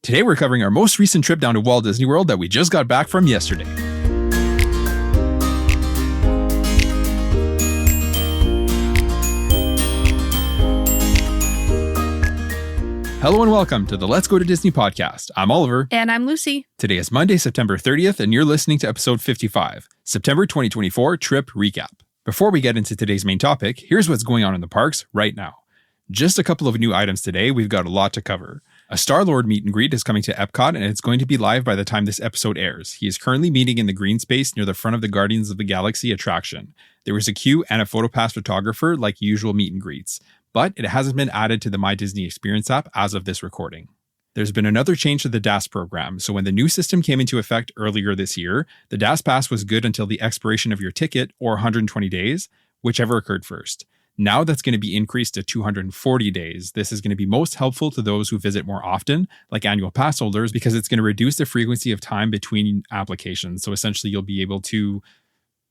Today we're covering our most recent trip down to Walt Disney World that we just got back from yesterday. Hello and welcome to the Let's Go to Disney podcast. I'm Oliver. And I'm Lucy. Today is Monday, September 30th, and you're listening to episode 55, September 2024 Trip Recap. Before we get into today's main topic, here's what's going on in the parks right now. Just a couple of new items today. We've got a lot to cover. A Star-Lord meet and greet is coming to Epcot, and it's going to be live by the time this episode airs. He is currently meeting in the green space near the front of the Guardians of the Galaxy attraction. There was a queue and a PhotoPass photographer like usual meet and greets, but it hasn't been added to the My Disney Experience app as of this recording. There's been another change to the DAS program, so when the new system came into effect earlier this year, the DAS Pass was good until the expiration of your ticket or 120 days, whichever occurred first. Now that's going to be increased to 240 days. This is going to be most helpful to those who visit more often, like annual pass holders, because it's going to reduce the frequency of time between applications. So essentially, you'll be able to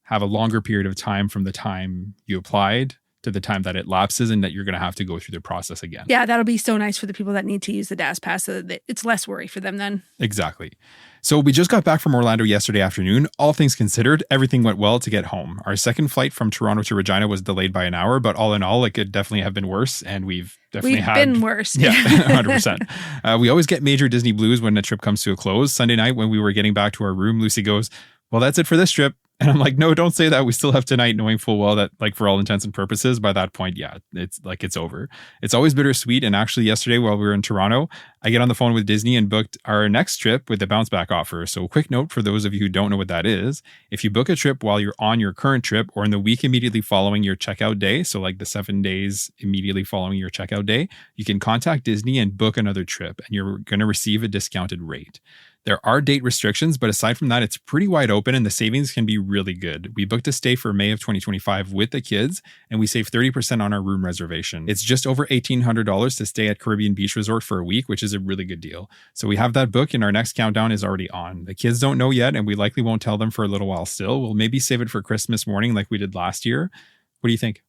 have a longer period of time from the time you applied to the time that it lapses and that you're going to have to go through the process again. Yeah, that'll be so nice for the people that need to use the DAS Pass so that it's less worry for them then. Exactly. So we just got back from Orlando yesterday afternoon. All things considered, everything went well to get home. Our second flight from Toronto to Regina was delayed by an hour, but all in all, it could definitely have been worse. And we've been worse. Yeah, 100%. We always get major Disney blues when a trip comes to a close. Sunday night when we were getting back to our room, Lucy goes, "Well, that's it for this trip." And I'm like, no, don't say that. We still have tonight, knowing full well that, like, for all intents and purposes, by that point, yeah, it's over. It's always bittersweet. And actually, yesterday while we were in Toronto, I get on the phone with Disney and booked our next trip with the bounce back offer. So quick note for those of you who don't know what that is. If you book a trip while you're on your current trip or in the week immediately following your checkout day, so like the 7 days immediately following your checkout day, you can contact Disney and book another trip and you're going to receive a discounted rate. There are date restrictions, but aside from that, it's pretty wide open and the savings can be really good. We booked a stay for May of 2025 with the kids and we saved 30% on our room reservation. It's just over $1,800 to stay at Caribbean Beach Resort for a week, which is a really good deal. So we have that booked and our next countdown is already on. The kids don't know yet and we likely won't tell them for a little while still. We'll maybe save it for Christmas morning like we did last year. What do you think?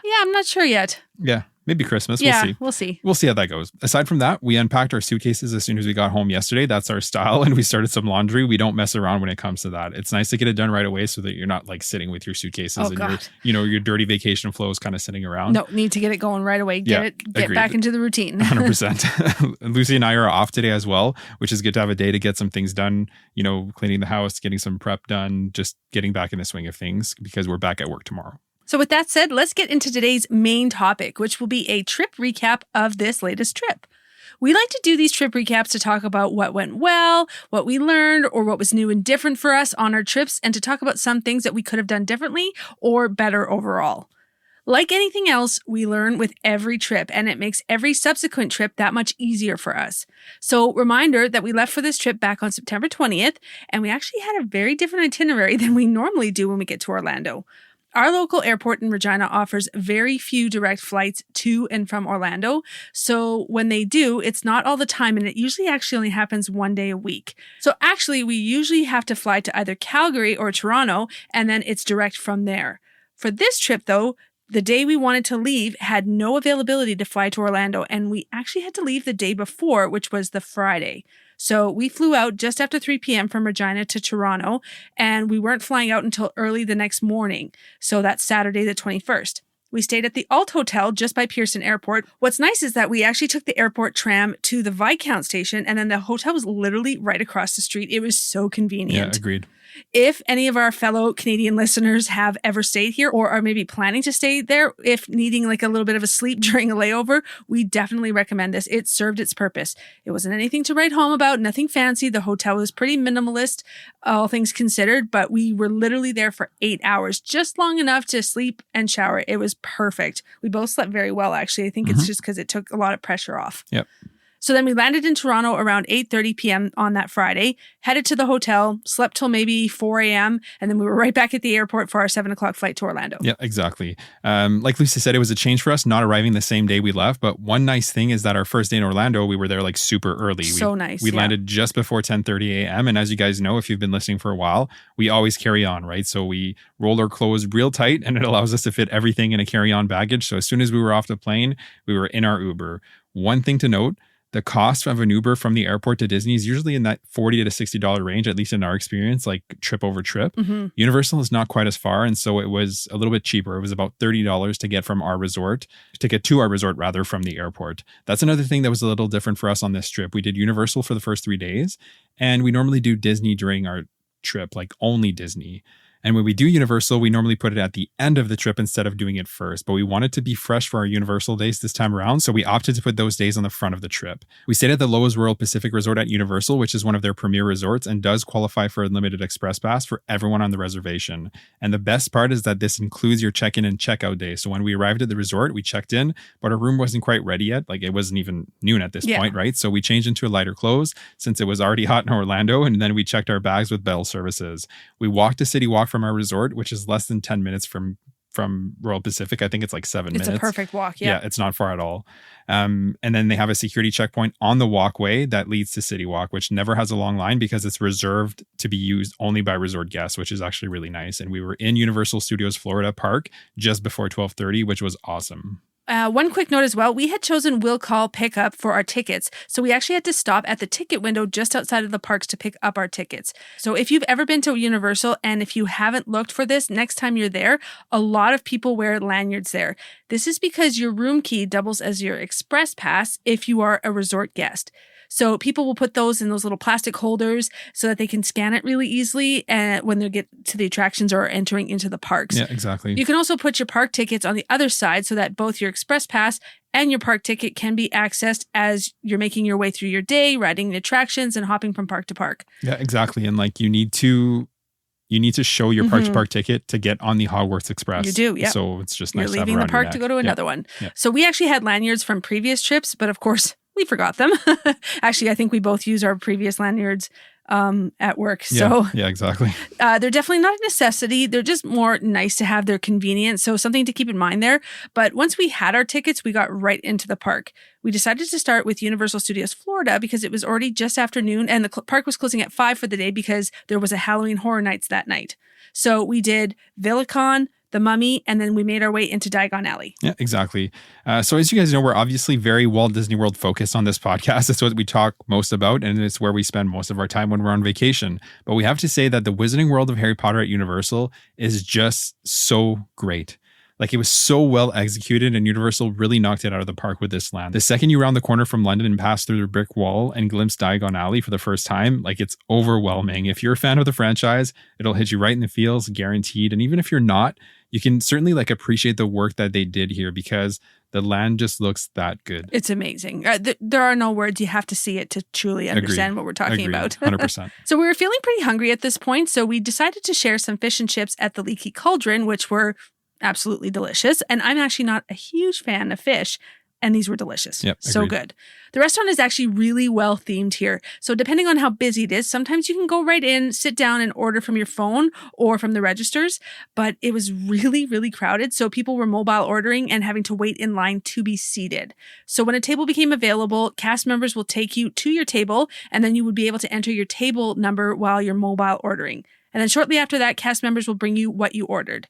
Yeah, I'm not sure yet. Yeah. Maybe Christmas. We'll see. We'll see how that goes. Aside from that, we unpacked our suitcases as soon as we got home yesterday. That's our style. And we started some laundry. We don't mess around when it comes to that. It's nice to get it done right away so that you're not like sitting with your suitcases your dirty vacation flows kind of sitting around. No, need to get it going right away. Get back into the routine. 100%. Lucy and I are off today as well, which is good to have a day to get some things done, cleaning the house, getting some prep done, just getting back in the swing of things because we're back at work tomorrow. So with that said, let's get into today's main topic, which will be a trip recap of this latest trip. We like to do these trip recaps to talk about what went well, what we learned, or what was new and different for us on our trips, and to talk about some things that we could have done differently or better overall. Like anything else, we learn with every trip, and it makes every subsequent trip that much easier for us. So reminder that we left for this trip back on September 20th, and we actually had a very different itinerary than we normally do when we get to Orlando. Our local airport in Regina offers very few direct flights to and from Orlando. So when they do, it's not all the time, and it usually actually only happens one day a week. So actually, we usually have to fly to either Calgary or Toronto, and then it's direct from there. For this trip, though, the day we wanted to leave had no availability to fly to Orlando, and we actually had to leave the day before, which was the Friday. So we flew out just after 3 p.m. from Regina to Toronto, and we weren't flying out until early the next morning. So that's Saturday the 21st. We stayed at the Alt Hotel just by Pearson Airport. What's nice is that we actually took the airport tram to the Viscount station, and then the hotel was literally right across the street. It was so convenient. Yeah, agreed. If any of our fellow Canadian listeners have ever stayed here or are maybe planning to stay there, if needing like a little bit of a sleep during a layover, we definitely recommend this. It served its purpose. It wasn't anything to write home about, nothing fancy. The hotel was pretty minimalist, all things considered, but we were literally there for 8 hours, just long enough to sleep and shower. It was perfect. We both slept very well, actually. I think it's just because it took a lot of pressure off. Yep. So then we landed in Toronto around 8:30 p.m. on that Friday, headed to the hotel, slept till maybe 4 a.m., and then we were right back at the airport for our 7 o'clock flight to Orlando. Yeah, exactly. Like Lucy said, it was a change for us not arriving the same day we left, but one nice thing is that our first day in Orlando, we were there like super early. We landed just before 10:30 a.m., and as you guys know, if you've been listening for a while, we always carry on, right? So we roll our clothes real tight, and it allows us to fit everything in a carry-on baggage. So as soon as we were off the plane, we were in our Uber. One thing to note, The cost of an Uber from the airport to Disney is usually in that $40 to $60 range, at least in our experience, like trip over trip. Mm-hmm. Universal is not quite as far. And so it was a little bit cheaper. It was about $30 to get to our resort rather from the airport. That's another thing that was a little different for us on this trip. We did Universal for the first 3 days, and we normally do Disney during our trip, like only Disney. And when we do Universal, we normally put it at the end of the trip instead of doing it first. But we wanted to be fresh for our Universal days this time around, so we opted to put those days on the front of the trip. We stayed at the Lowe's Royal Pacific Resort at Universal, which is one of their premier resorts and does qualify for unlimited express pass for everyone on the reservation. And the best part is that this includes your check-in and check-out day. So when we arrived at the resort, we checked in, but our room wasn't quite ready yet. Like it wasn't even noon at this point, right? So we changed into lighter clothes since it was already hot in Orlando, and then we checked our bags with Bell Services. We walked a city walk from our resort, which is less than 10 minutes from Royal Pacific. I think it's like 7 minutes. It's a perfect walk. Yeah, it's not far at all. And then they have a security checkpoint on the walkway that leads to City Walk, which never has a long line because it's reserved to be used only by resort guests, which is actually really nice. And we were in Universal Studios Florida Park just before 12:30, which was awesome. One quick note as well, we had chosen will call pickup for our tickets. So we actually had to stop at the ticket window just outside of the parks to pick up our tickets. So if you've ever been to Universal and if you haven't looked for this, next time you're there, a lot of people wear lanyards there. This is because your room key doubles as your express pass if you are a resort guest. So people will put those in those little plastic holders so that they can scan it really easily when they get to the attractions or entering into the parks. Yeah, exactly. You can also put your park tickets on the other side so that both your express pass and your park ticket can be accessed as you're making your way through your day, riding the attractions and hopping from park to park. Yeah, exactly. And like you need to show your park to park ticket to get on the Hogwarts Express. You do, yeah. So it's just You're nice to have leaving the around your park to neck. go to another one. Yeah. So we actually had lanyards from previous trips, but of course we forgot them. Actually, I think we both use our previous lanyards at work. So yeah, exactly. They're definitely not a necessity. They're just more nice to have. They're convenient. So something to keep in mind there. But once we had our tickets, we got right into the park. We decided to start with Universal Studios Florida because it was already just afternoon and the park was closing at 5 for the day because there was a Halloween Horror Nights that night. So we did VillaCon, The Mummy, and then we made our way into Diagon Alley. Yeah, exactly. So as you guys know, we're obviously very Walt Disney World focused on this podcast. It's what we talk most about, and it's where we spend most of our time when we're on vacation. But we have to say that the Wizarding World of Harry Potter at Universal is just so great. Like it was so well executed, and Universal really knocked it out of the park with this land. The second you round the corner from London and pass through the brick wall and glimpse Diagon Alley for the first time, like it's overwhelming. If you're a fan of the franchise, it'll hit you right in the feels, guaranteed. And even if you're not, you can certainly like appreciate the work that they did here because the land just looks that good. It's amazing. There are no words. You have to see it to truly understand what we're talking about. 100%. So we were feeling pretty hungry at this point, so we decided to share some fish and chips at the Leaky Cauldron, which were absolutely delicious. And I'm actually not a huge fan of fish, and these were delicious. Yep, so good. The restaurant is actually really well themed here. So depending on how busy it is, sometimes you can go right in, sit down and order from your phone or from the registers. But it was really, really crowded. So people were mobile ordering and having to wait in line to be seated. So when a table became available, cast members will take you to your table, and then you would be able to enter your table number while you're mobile ordering. And then shortly after that, cast members will bring you what you ordered.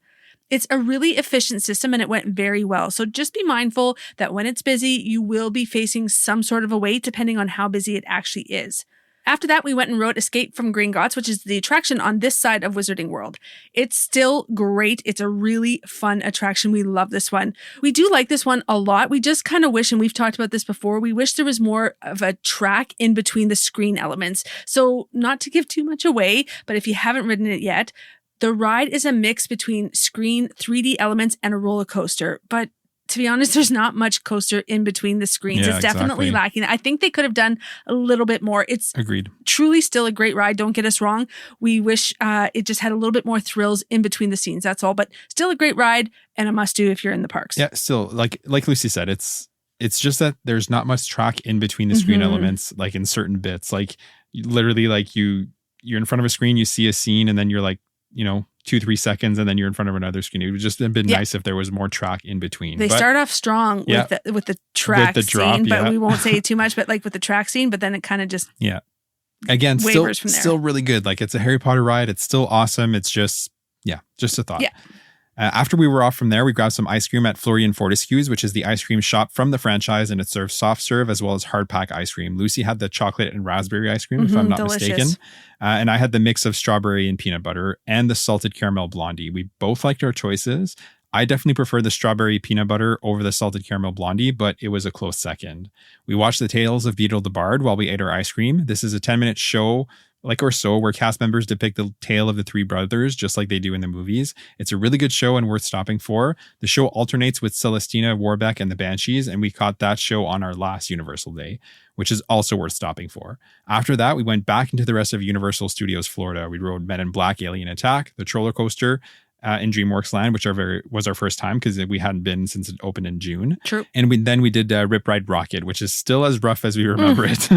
It's a really efficient system and it went very well. So just be mindful that when it's busy, you will be facing some sort of a wait depending on how busy it actually is. After that, we went and rode Escape from Gringotts, which is the attraction on this side of Wizarding World. It's still great. It's a really fun attraction. We love this one. We do like this one a lot. We just kind of wish, and we've talked about this before, we wish there was more of a track in between the screen elements. So not to give too much away, but if you haven't ridden it yet, the ride is a mix between screen 3D elements and a roller coaster. But to be honest, there's not much coaster in between the screens. Yeah, it's definitely exactly. lacking. I think they could have done a little bit more. It's Agreed. Truly still a great ride. Don't get us wrong. We wish it just had a little bit more thrills in between the scenes. That's all. But still a great ride and a must do if you're in the parks. Yeah, still like Lucy said, it's just that there's not much track in between the screen elements, like in certain bits. Like literally, like you're in front of a screen, you see a scene, and then you're like, 2-3 seconds, and then you're in front of another screen. It would just have been nice if there was more track in between. They start off strong with the track scene, but we won't say too much. But like with the track scene, but then it kind of just again wavers from there. Still really good. Like it's a Harry Potter ride. It's still awesome. It's just a thought. Yeah. After we were off from there, we grabbed some ice cream at Florian Fortescue's, which is the ice cream shop from the franchise, and it serves soft serve as well as hard pack ice cream. Lucy had the chocolate and raspberry ice cream, if I'm not mistaken. And I had the mix of strawberry and peanut butter and the salted caramel blondie. We both liked our choices. I definitely prefer the strawberry peanut butter over the salted caramel blondie, but it was a close second. We watched the Tales of Beetle the Bard while we ate our ice cream. This is a 10-minute show, where cast members depict the tale of the three brothers, just like they do in the movies. It's a really good show and worth stopping for. The show alternates with Celestina Warbeck and the Banshees, and we caught that show on our last Universal day, which is also worth stopping for. After that, we went back into the rest of Universal Studios Florida. We rode Men in Black Alien Attack, the Troller Coaster, in DreamWorks Land, which was our first time because we hadn't been since it opened in June. True. And then we did Rip Ride Rocket, which is still as rough as we remember it.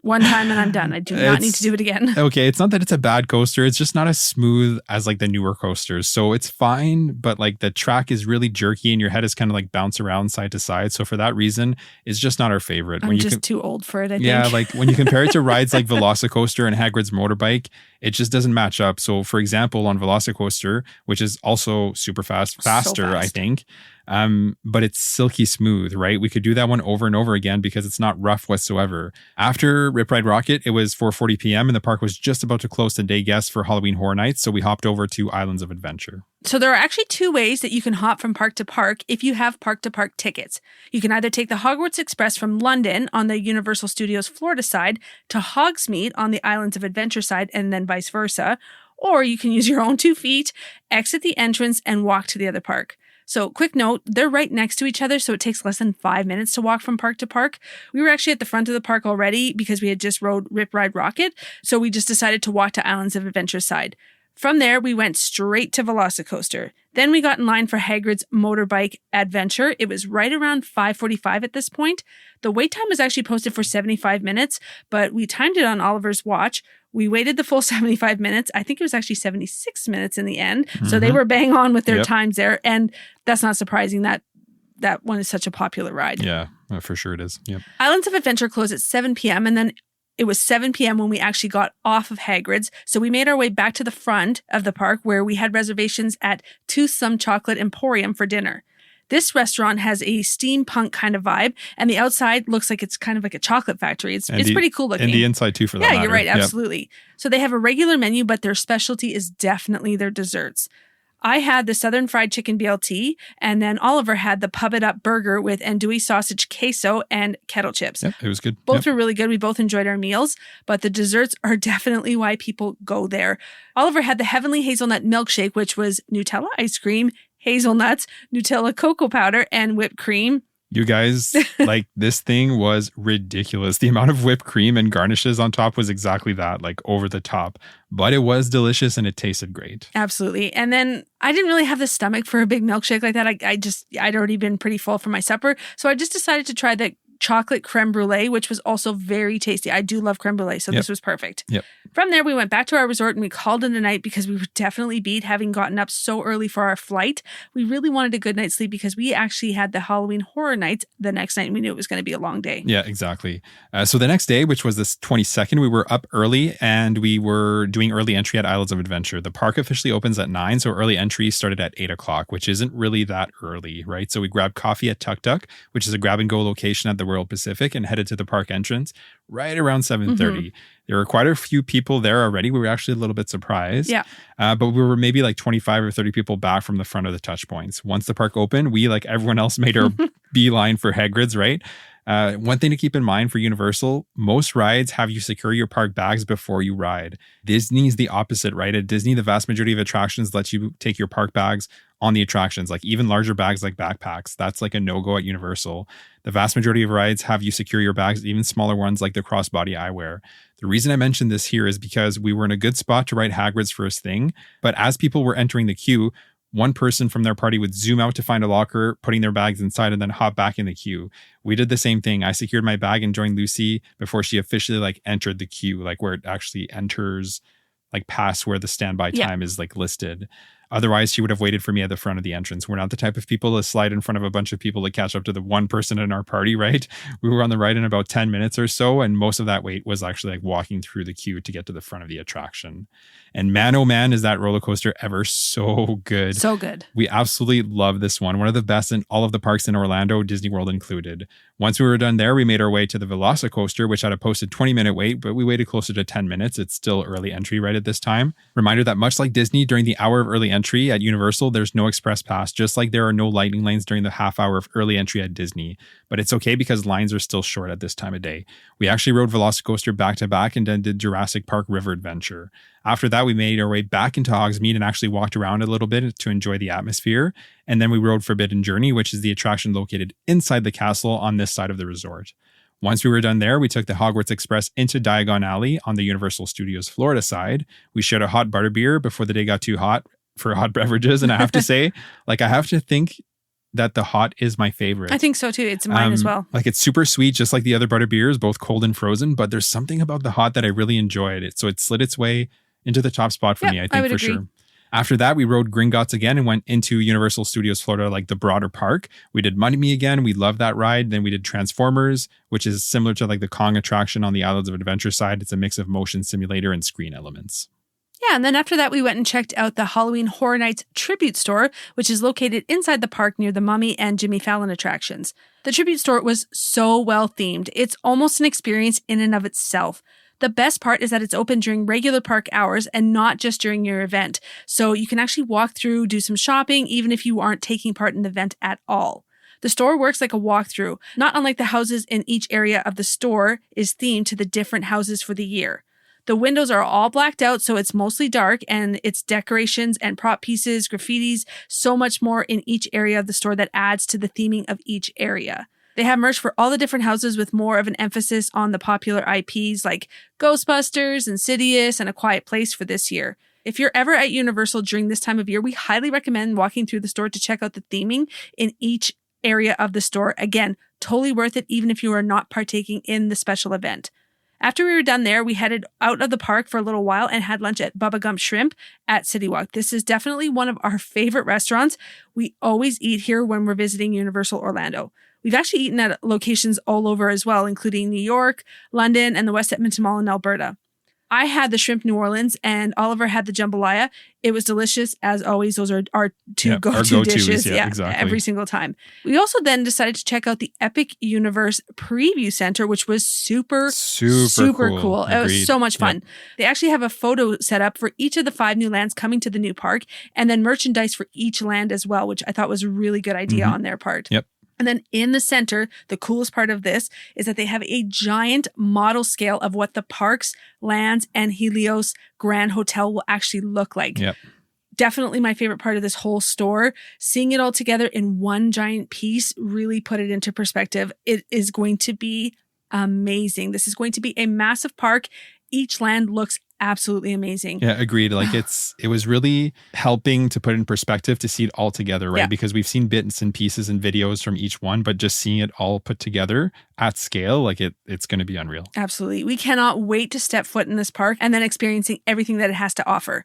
One time and I'm done. I do not need to do it again. Okay, it's not that it's a bad coaster. It's just not as smooth as like the newer coasters. So it's fine, but like the track is really jerky and your head is kind of like bounce around side to side. So for that reason, it's just not our favorite. I'm just too old for it, I think. Yeah, like when you compare it to rides like Velocicoaster and Hagrid's Motorbike, it just doesn't match up. So for example, on Velocicoaster, which is also super faster, I think, but it's silky smooth, right? We could do that one over and over again because it's not rough whatsoever. After Rip Ride Rocket, it was 4:40 p.m. and the park was just about to close to day guests for Halloween Horror Nights, so we hopped over to Islands of Adventure. So there are actually two ways that you can hop from park to park if you have park-to-park tickets. You can either take the Hogwarts Express from London on the Universal Studios Florida side to Hogsmeade on the Islands of Adventure side and then vice versa, or you can use your own 2 feet, exit the entrance, and walk to the other park. So quick note, they're right next to each other, so it takes less than 5 minutes to walk from park to park. We were actually at the front of the park already because we had just rode Rip Ride Rocket, so we just decided to walk to Islands of Adventure side. From there, we went straight to Velocicoaster. Then we got in line for Hagrid's Motorbike Adventure. It was right around 5:45 at this point. The wait time was actually posted for 75 minutes, but we timed it on Oliver's watch. We waited the full 75 minutes. I think it was actually 76 minutes in the end. Mm-hmm. So they were bang on with their times there. And that's not surprising that one is such a popular ride. Yeah, for sure it is. Yep. Islands of Adventure closed at 7 p.m. and then it was 7 p.m. when we actually got off of Hagrid's. So we made our way back to the front of the park where we had reservations at Toothsome Chocolate Emporium for dinner. This restaurant has a steampunk kind of vibe, and the outside looks like it's kind of like a chocolate factory. It's pretty cool looking. And the inside too, for that matter. Yeah, you're right. Absolutely. Yep. So they have a regular menu, but their specialty is definitely their desserts. I had the Southern Fried Chicken BLT, and then Oliver had the Pub It Up burger with andouille sausage, queso, and kettle chips. Yep, it was good. Both were really good. We both enjoyed our meals, but the desserts are definitely why people go there. Oliver had the Heavenly Hazelnut Milkshake, which was Nutella ice cream, hazelnuts, Nutella cocoa powder, and whipped cream. You guys, like, this thing was ridiculous. The amount of whipped cream and garnishes on top was exactly that, like over the top. But it was delicious and it tasted great. Absolutely. And then I didn't really have the stomach for a big milkshake like that. I'd already been pretty full for my supper. So I just decided to try the chocolate creme brulee, which was also very tasty. I do love creme brulee, so this was perfect. Yep. From there, we went back to our resort and we called it a night because we were definitely beat having gotten up so early for our flight. We really wanted a good night's sleep because we actually had the Halloween Horror Nights the next night and we knew it was going to be a long day. Yeah, exactly. So the next day, which was the 22nd, we were up early and we were doing early entry at Islands of Adventure. The park officially opens at 9, so early entry started at 8 o'clock, which isn't really that early, right? So we grabbed coffee at Tuk Tuk, which is a grab-and-go location at the Royal Pacific, and headed to the park entrance right around 7:30. Mm-hmm. There were quite a few people there already. We were actually a little bit surprised. Yeah. But we were maybe like 25 or 30 people back from the front of the touch points. Once the park opened, we, like everyone else, made our beeline for Hagrid's, right? One thing to keep in mind for Universal, most rides have you secure your park bags before you ride. Disney's the opposite, right? At Disney, the vast majority of attractions let you take your park bags on the attractions, like even larger bags like backpacks. That's like a no-go at Universal. The vast majority of rides have you secure your bags, even smaller ones like the crossbody eyewear. The reason I mentioned this here is because we were in a good spot to ride Hagrid's first thing, but as people were entering the queue, one person from their party would zoom out to find a locker, putting their bags inside, and then hop back in the queue. We did the same thing. I secured my bag and joined Lucy before she officially like entered the queue, like where it actually enters like past where the standby time is like listed. Otherwise, she would have waited for me at the front of the entrance. We're not the type of people to slide in front of a bunch of people to catch up to the one person in our party, right? We were on the ride in about 10 minutes or so, and most of that wait was actually like walking through the queue to get to the front of the attraction. And man, oh man, is that roller coaster ever so good. So good. We absolutely love this one. One of the best in all of the parks in Orlando, Disney World included. Once we were done there, we made our way to the Velocicoaster, which had a posted 20-minute wait, but we waited closer to 10 minutes. It's still early entry right at this time. Reminder that much like Disney, during the hour of early entry at Universal, there's no express pass, just like there are no lightning lanes during the half hour of early entry at Disney. But it's okay because lines are still short at this time of day. We actually rode Velocicoaster back to back and then did Jurassic Park River Adventure. After that, we made our way back into Hogsmeade and actually walked around a little bit to enjoy the atmosphere. And then we rode Forbidden Journey, which is the attraction located inside the castle on this side of the resort. Once we were done there, we took the Hogwarts Express into Diagon Alley on the Universal Studios Florida side. We shared a hot butterbeer before the day got too hot for hot beverages. And I have to say, I have to think that the hot is my favorite. I think so too. It's mine as well. It's super sweet, just like the other butter beers, both cold and frozen. But there's something about the hot that I really enjoyed. So it slid its way into the top spot for me, I think, for sure. After that, we rode Gringotts again and went into Universal Studios Florida, the broader park. We did Money Me again. We loved that ride. Then we did Transformers, which is similar to the Kong attraction on the Islands of Adventure side. It's a mix of motion simulator and screen elements. Yeah, and then after that, we went and checked out the Halloween Horror Nights Tribute Store, which is located inside the park near the Mummy and Jimmy Fallon attractions. The Tribute Store was so well themed. It's almost an experience in and of itself. The best part is that it's open during regular park hours and not just during your event. So you can actually walk through, do some shopping, even if you aren't taking part in the event at all. The store works like a walkthrough, not unlike the houses in each area of the store is themed to the different houses for the year. The windows are all blacked out, so it's mostly dark, and it's decorations and prop pieces, graffitis, so much more in each area of the store that adds to the theming of each area. They have merch for all the different houses with more of an emphasis on the popular IPs like Ghostbusters, Insidious, and A Quiet Place for this year. If you're ever at Universal during this time of year, we highly recommend walking through the store to check out the theming in each area of the store. Again, totally worth it even if you are not partaking in the special event. After we were done there, we headed out of the park for a little while and had lunch at Bubba Gump Shrimp at City Walk. This is definitely one of our favorite restaurants. We always eat here when we're visiting Universal Orlando. We've actually eaten at locations all over as well, including New York, London, and the West Edmonton Mall in Alberta. I had the shrimp New Orleans and Oliver had the jambalaya. It was delicious. As always, those are our go-to dishes. Yeah, exactly. Every single time. We also then decided to check out the Epic Universe Preview Center, which was super cool. It was so much fun. Yep. They actually have a photo set up for each of the 5 new lands coming to the new park and then merchandise for each land as well, which I thought was a really good idea on their part. Yep. And then in the center, the coolest part of this is that they have a giant model scale of what the parks, lands, and Helios Grand Hotel will actually look like. Yep. Definitely my favorite part of this whole store. Seeing it all together in one giant piece really put it into perspective. It is going to be amazing. This is going to be a massive park. Each land looks absolutely amazing. Yeah, agreed. It was really helping to put in perspective to see it all together, right? Yeah. Because we've seen bits and pieces and videos from each one, but just seeing it all put together at scale, it's going to be unreal. Absolutely. We cannot wait to step foot in this park and then experiencing everything that it has to offer.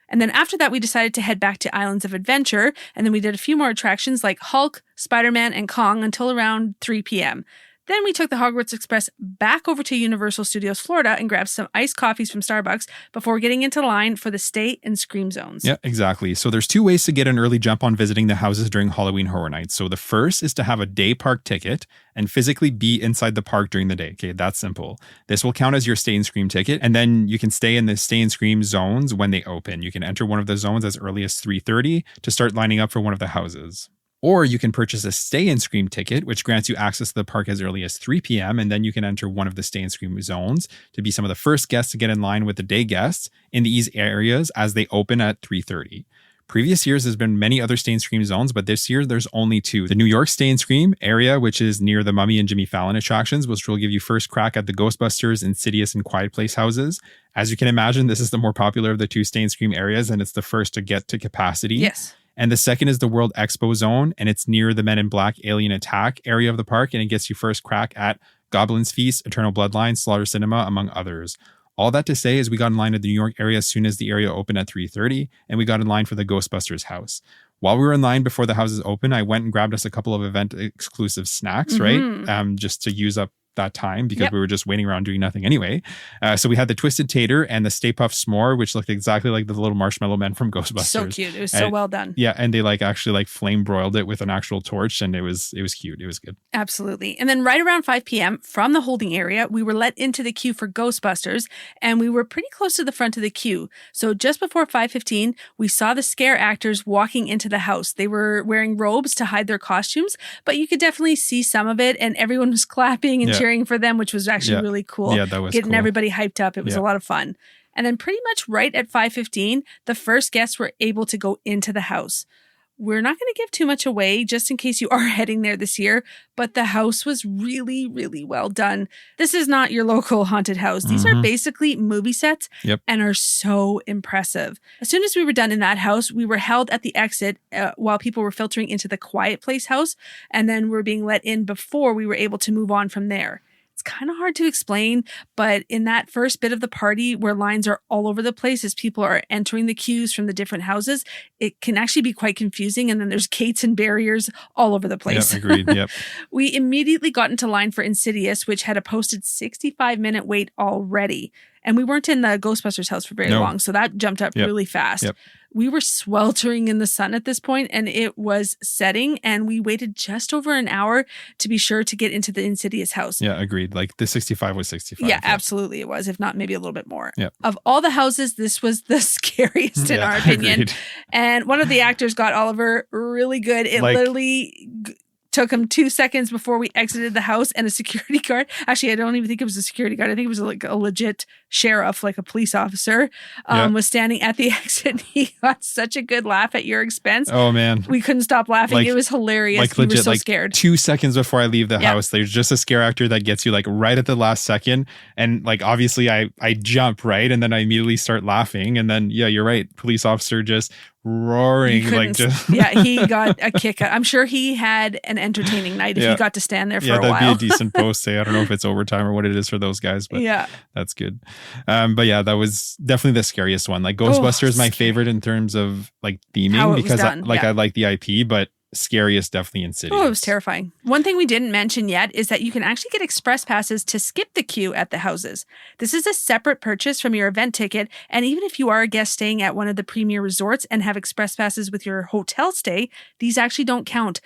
And then after that, we decided to head back to Islands of Adventure. And then we did a few more attractions like Hulk, Spider-Man, and Kong until around 3 p.m. Then we took the Hogwarts Express back over to Universal Studios Florida and grabbed some iced coffees from Starbucks before getting into line for the Stay and Scream zones. Yeah, exactly. So there's 2 ways to get an early jump on visiting the houses during Halloween Horror Nights. So the first is to have a day park ticket and physically be inside the park during the day. Okay, that's simple. This will count as your Stay and Scream ticket, and then you can stay in the Stay and Scream zones when they open. You can enter one of the zones as early as 3:30 to start lining up for one of the houses. Or you can purchase a Stay and Scream ticket, which grants you access to the park as early as 3 p.m. And then you can enter one of the Stay and Scream zones to be some of the first guests to get in line with the day guests in these areas as they open at 3:30. Previous years, there's been many other Stay and Scream zones, but this year there's only 2. The New York Stay and Scream area, which is near the Mummy and Jimmy Fallon attractions, which will give you first crack at the Ghostbusters, Insidious, and Quiet Place houses. As you can imagine, this is the more popular of the 2 Stay and Scream areas, and it's the first to get to capacity. Yes. And the second is the World Expo Zone, and it's near the Men in Black Alien Attack area of the park, and it gets you first crack at Goblin's Feast, Eternal Bloodline, Slaughter Cinema, among others. All that to say is we got in line at the New York area as soon as the area opened at 3:30, and we got in line for the Ghostbusters house. While we were in line before the houses open, I went and grabbed us a couple of event exclusive snacks, right? Just to use up that time because we were just waiting around doing nothing anyway. So we had the Twisted Tater and the Stay Puft S'more, which looked exactly like the little marshmallow men from Ghostbusters. So cute. It was so well done. Yeah. And they actually flame broiled it with an actual torch, and it was cute. It was good. Absolutely. And then right around 5 p.m. from the holding area, we were let into the queue for Ghostbusters, and we were pretty close to the front of the queue. So just before 5:15, we saw the scare actors walking into the house. They were wearing robes to hide their costumes, but you could definitely see some of it, and everyone was clapping and cheering for them, which was actually really cool. Yeah, that was getting cool. everybody hyped up. It was a lot of fun. And then pretty much right at 5:15, the first guests were able to go into the house. We're not going to give too much away just in case you are heading there this year, but the house was really, really well done. This is not your local haunted house. These are basically movie sets and are so impressive. As soon as we were done in that house, we were held at the exit while people were filtering into the Quiet Place house, and then we're being let in before we were able to move on from there. It's kind of hard to explain, but in that first bit of the party where lines are all over the place as people are entering the queues from the different houses, it can actually be quite confusing. And then there's gates and barriers all over the place. Yeah, agreed. Yep. We immediately got into line for Insidious, which had a posted 65-minute wait already. And we weren't in the Ghostbusters house for very long, so that jumped up really fast. Yep. We were sweltering in the sun at this point, and it was setting, and we waited just over an hour to be sure to get into the Insidious house. Yeah, agreed. The 65 was 65. Yeah, absolutely it was, if not maybe a little bit more. Yep. Of all the houses, this was the scariest in our opinion. Agreed. And one of the actors got Oliver really good. It literally took him 2 seconds before we exited the house, and a security guard. Actually, I don't even think it was a security guard. I think it was a legit sheriff, a police officer, was standing at the exit. He got such a good laugh at your expense. Oh, man. We couldn't stop laughing. It was hilarious. We were so scared. 2 seconds before I leave the house, there's just a scare actor that gets you right at the last second. And obviously I jump, right? And then I immediately start laughing. And then, yeah, you're right. Police officer just roaring he got a kick. I'm sure he had an entertaining night if he got to stand there for a while. Yeah, that'd be a decent post. I don't know if it's overtime or what it is for those guys, but that's good. But yeah, that was definitely the scariest one. Ghostbusters is my favorite in terms of theming because I like the IP, but scariest definitely Insidious. Oh, it was terrifying. One thing we didn't mention yet is that you can actually get express passes to skip the queue at the houses. This is a separate purchase from your event ticket, and even if you are a guest staying at one of the premier resorts and have express passes with your hotel stay, these actually don't count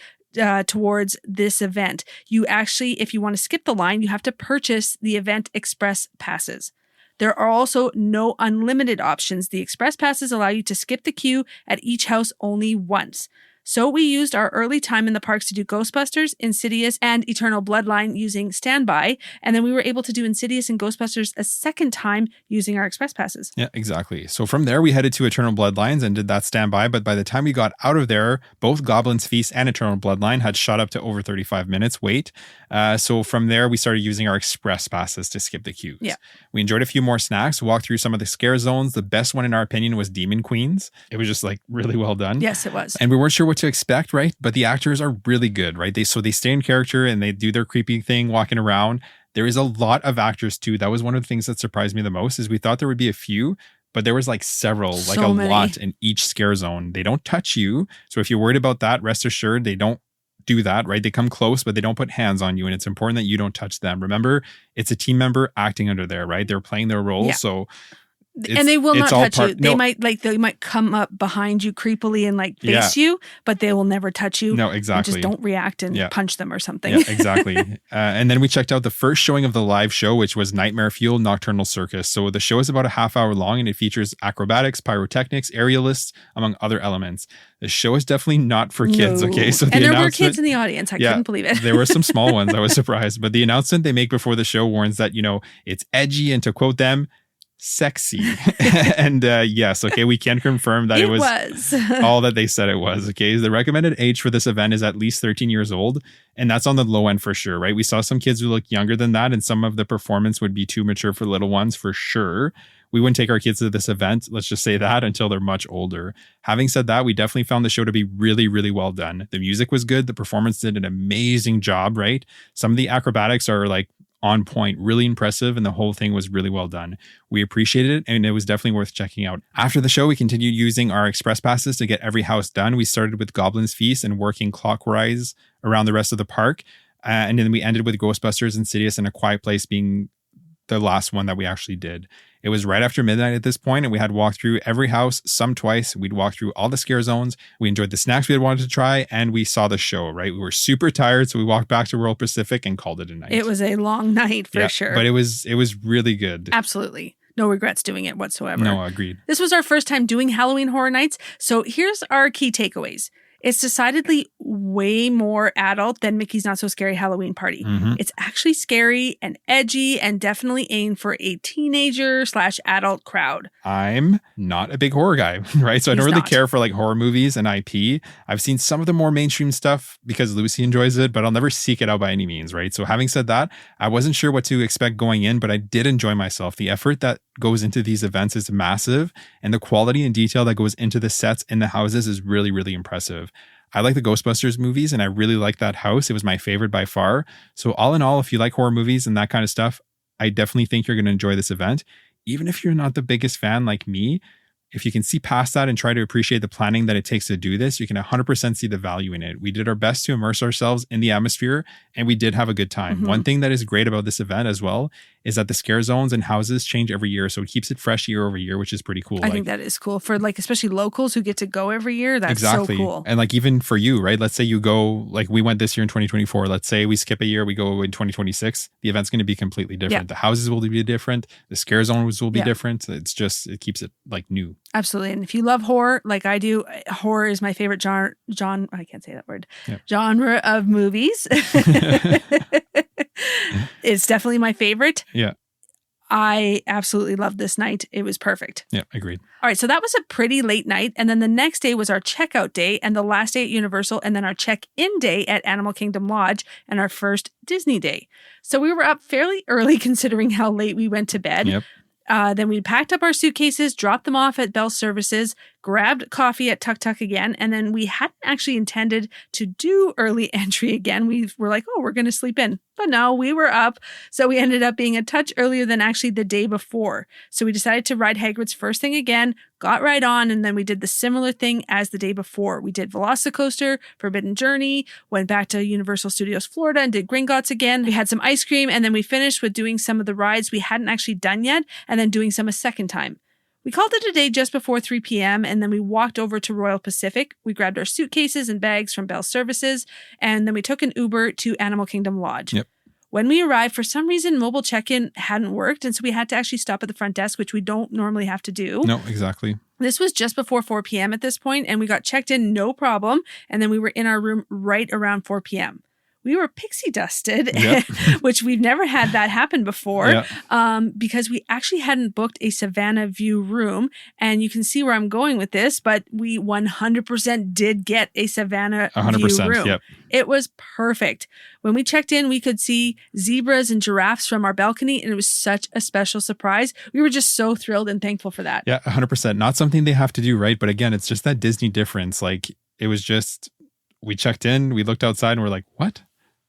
towards this event. You actually, if you want to skip the line, you have to purchase the event express passes. There are also no unlimited options. The express passes allow you to skip the queue at each house only once. So we used our early time in the parks to do Ghostbusters, Insidious, and Eternal Bloodline using Standby. And then we were able to do Insidious and Ghostbusters a second time using our express passes. Yeah, exactly. So from there, we headed to Eternal Bloodlines and did that Standby. But by the time we got out of there, both Goblin's Feast and Eternal Bloodline had shot up to over 35 minutes wait. So from there, we started using our express passes to skip the queues. Yeah. We enjoyed a few more snacks, walked through some of the scare zones. The best one, in our opinion, was Demon Queens. It was just really well done. Yes, it was. And we weren't sure what to expect, right? But the actors are really good, right? They stay in character and they do their creepy thing walking around. There is a lot of actors too. That was one of the things that surprised me the most is we thought there would be a few, but there was several, so many. Lot in each scare zone. They don't touch you. So if you're worried about that, rest assured they don't do that, right? They come close, but they don't put hands on you. And it's important that you don't touch them. Remember, it's a team member acting under there, right? They're playing their role. Yeah. So and they will not touch you. They might come up behind you creepily and face you, but they will never touch you. No, exactly. Just don't react and punch them or something. Yeah, exactly. And then we checked out the first showing of the live show, which was Nightmare Fuel Nocturnal Circus. So the show is about a half hour long and it features acrobatics, pyrotechnics, aerialists, among other elements. The show is definitely not for kids, okay? So and there were kids in the audience. I couldn't believe it. There were some small ones. I was surprised. But the announcement they make before the show warns that, it's edgy and, to quote them, sexy. And yes, okay, we can confirm that it was all that they said it was. Okay, the recommended age for this event is at least 13 years old, and that's on the low end for sure, right? We saw some kids who look younger than that, and some of the performance would be too mature for little ones for sure. We wouldn't take our kids to this event, let's just say that, until they're much older. Having said that, we definitely found the show to be really, really well done. The music was good. The performance did an amazing job, right? Some of the acrobatics are on point, really impressive, and the whole thing was really well done. We appreciated it, and it was definitely worth checking out. After the show, we continued using our express passes to get every house done. We started with Goblin's Feast and working clockwise around the rest of the park. And then we ended with Ghostbusters, Insidious, and A Quiet Place being the last one that we actually did. It was right after midnight at this point, and we had walked through every house, some twice. We'd walked through all the scare zones. We enjoyed the snacks we had wanted to try, and we saw the show, right? We were super tired, so we walked back to World Pacific and called it a night. It was a long night for sure. But it was really good. Absolutely. No regrets doing it whatsoever. No, agreed. This was our first time doing Halloween Horror Nights, so here's our key takeaways. It's decidedly way more adult than Mickey's Not So Scary Halloween Party. Mm-hmm. It's actually scary and edgy and definitely aimed for a teenager/adult crowd. I'm not a big horror guy, right? So I don't really care for like horror movies and IP. I've seen some of the more mainstream stuff because Lucy enjoys it, but I'll never seek it out by any means, right? So having said that, I wasn't sure what to expect going in, but I did enjoy myself. The effort that goes into these events is massive, and the quality and detail that goes into the sets in the houses is really, really impressive. I like the Ghostbusters movies, and I really like that house. It was my favorite by far. So all in all, if you like horror movies and that kind of stuff, I definitely think you're going to enjoy this event. Even if you're not the biggest fan like me, if you can see past that and try to appreciate the planning that it takes to do this, you can 100% see the value in it. We did our best to immerse ourselves in the atmosphere, and we did have a good time. Mm-hmm. One thing that is great about this event as well is that the scare zones and houses change every year. So it keeps it fresh year over year, which is pretty cool. I think that is cool for like, especially locals who get to go every year. That's exactly. So cool. And like, even for you, right? Let's say you go, like we went this year in 2024. Let's say we skip a year, we go in 2026. The event's going to be completely different. Yeah. The houses will be different. The scare zones will be Yeah. different. It's just, it keeps it like new. Absolutely. And if you love horror, like I do, horror is my favorite genre. I can't say that word. Yep. Genre of movies. It's definitely my favorite. Yeah. I absolutely loved this night. It was perfect. Yeah, agreed. All right, so that was a pretty late night. And then the next day was our checkout day and the last day at Universal and then our check-in day at Animal Kingdom Lodge and our first Disney day. So we were up fairly early considering how late we went to bed. Yep. Then we packed up our suitcases, dropped them off at Bell Services, grabbed coffee at Tuk Tuk again, and then we hadn't actually intended to do early entry again. We were like, oh, we're going to sleep in. But no, we were up. So we ended up being a touch earlier than actually the day before. So we decided to ride Hagrid's first thing again, got right on, and then we did the similar thing as the day before. We did Velocicoaster, Forbidden Journey, went back to Universal Studios Florida and did Gringotts again. We had some ice cream, and then we finished with doing some of the rides we hadn't actually done yet, and then doing some a second time. We called it a day just before 3 p.m. and then we walked over to Royal Pacific. We grabbed our suitcases and bags from Bell Services, and then we took an Uber to Animal Kingdom Lodge. Yep. When we arrived, for some reason, mobile check-in hadn't worked, and so we had to actually stop at the front desk, which we don't normally have to do. No, exactly. This was just before 4 p.m. at this point, and we got checked in, no problem, and then we were in our room right around 4 p.m. We were pixie dusted, Yep. which we've never had that happen before, Yeah. because we actually hadn't booked a Savannah View room. And you can see where I'm going with this, but we 100% did get a Savannah View room. Yep. It was perfect. When we checked in, we could see zebras and giraffes from our balcony, and it was such a special surprise. We were just so thrilled and thankful for that. Yeah, 100%. Not something they have to do, right? But again, it's just that Disney difference. Like, it was just, we checked in, we looked outside, and we're like, what?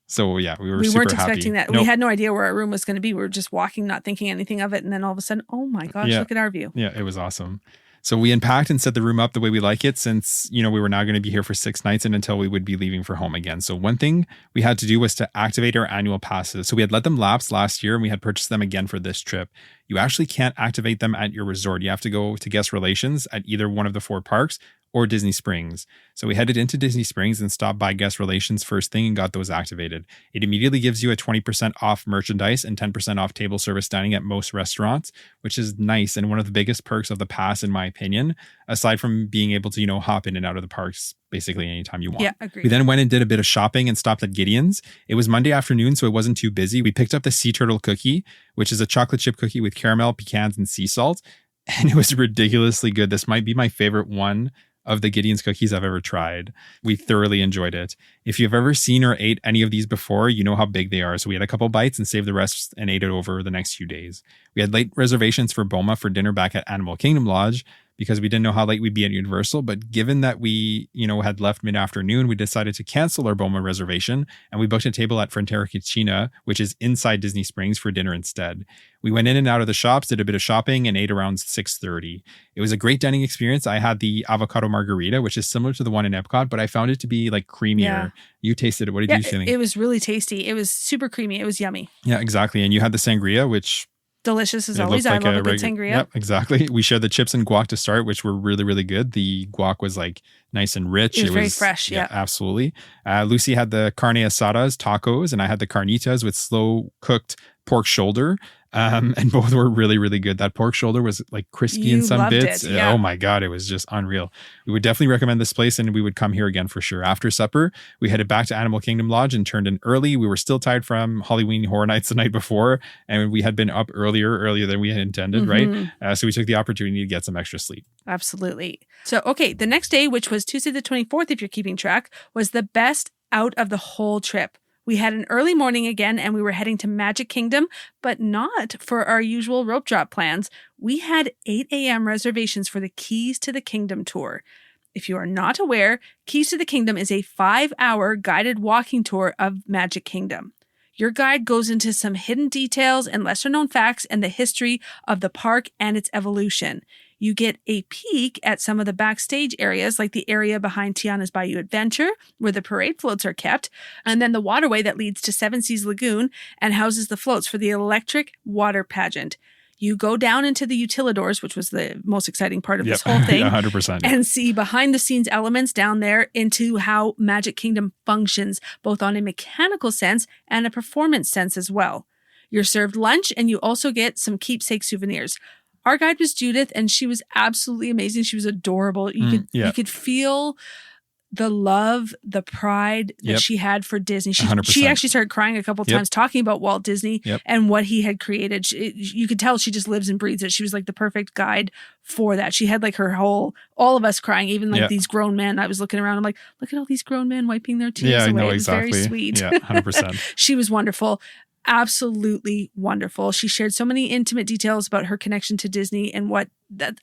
So yeah, we weren't super expecting happy. that. Nope. We had no idea where our room was going to be. We were just walking, not thinking anything of it. And then all of a sudden, oh my gosh, Yeah. look at our view. Yeah, it was awesome. So we unpacked and set the room up the way we like it since, we were now going to be here for 6 nights and until we would be leaving for home again. So one thing we had to do was to activate our annual passes. So we had let them lapse last year and we had purchased them again for this trip. You actually can't activate them at your resort. You have to go to guest relations at either one of the 4 parks or Disney Springs. So we headed into Disney Springs and stopped by guest relations first thing and got those activated. It immediately gives you a 20% off merchandise and 10% off table service dining at most restaurants, which is nice and one of the biggest perks of the pass, in my opinion, aside from being able to, hop in and out of the parks basically anytime you want. Yeah, agreed. We then went and did a bit of shopping and stopped at Gideon's. It was Monday afternoon, so it wasn't too busy. We picked up the Sea Turtle cookie, which is a chocolate chip cookie with caramel, pecans, and sea salt. And it was ridiculously good. This might be my favorite one of the Gideon's cookies I've ever tried. We thoroughly enjoyed it. If you've ever seen or ate any of these before, you know how big they are. So we had a couple bites and saved the rest and ate it over the next few days. We had late reservations for Boma for dinner back at Animal Kingdom Lodge, because we didn't know how late we'd be at Universal. But given that we, had left mid-afternoon, we decided to cancel our Boma reservation and we booked a table at Frontera Cucina, which is inside Disney Springs, for dinner instead. We went in and out of the shops, did a bit of shopping, and ate around 6:30. It was a great dining experience. I had the avocado margarita, which is similar to the one in Epcot, but I found it to be like creamier. Yeah. You tasted it. What did you think? It was really tasty. It was super creamy. It was yummy. Yeah, exactly. And you had the sangria, which delicious as always. I love a good sangria. Yep, exactly. We shared the chips and guac to start, which were really, really good. The guac was like nice and rich. It was very fresh. Yeah, absolutely. Lucy had the carne asadas tacos, and I had the carnitas with slow cooked pork shoulder. And both were really, really good. That pork shoulder was like crispy in some bits. Yeah. Oh my God, it was just unreal. We would definitely recommend this place and we would come here again for sure. After supper, we headed back to Animal Kingdom Lodge and turned in early. We were still tired from Halloween Horror Nights the night before, and we had been up earlier than we had intended, right? So we took the opportunity to get some extra sleep. Absolutely. So, okay, the next day, which was Tuesday the 24th, if you're keeping track, was the best out of the whole trip. We had an early morning again, and we were heading to Magic Kingdom, but not for our usual rope drop plans. We had 8 a.m. reservations for the Keys to the Kingdom tour. If you are not aware, Keys to the Kingdom is a 5-hour guided walking tour of Magic Kingdom. Your guide goes into some hidden details and lesser-known facts and the history of the park and its evolution. You get a peek at some of the backstage areas, like the area behind Tiana's Bayou Adventure, where the parade floats are kept, and then the waterway that leads to Seven Seas Lagoon and houses the floats for the electric water pageant. You go down into the utilidors, which was the most exciting part of this whole thing, 100%. And see behind-the-scenes elements down there into how Magic Kingdom functions, both on a mechanical sense and a performance sense as well. You're served lunch, and you also get some keepsake souvenirs. Our guide was Judith, and she was absolutely amazing. She was adorable. You could feel the love, the pride that she had for Disney. She actually started crying a couple times talking about Walt Disney and what he had created. You could tell she just lives and breathes it. She was like the perfect guide for that. She had like all of us crying, even like these grown men. I was looking around. I'm like, look at all these grown men wiping their tears away. No, it was exactly. very sweet. Yeah, 100%. She was wonderful. Absolutely wonderful. She shared so many intimate details about her connection to Disney and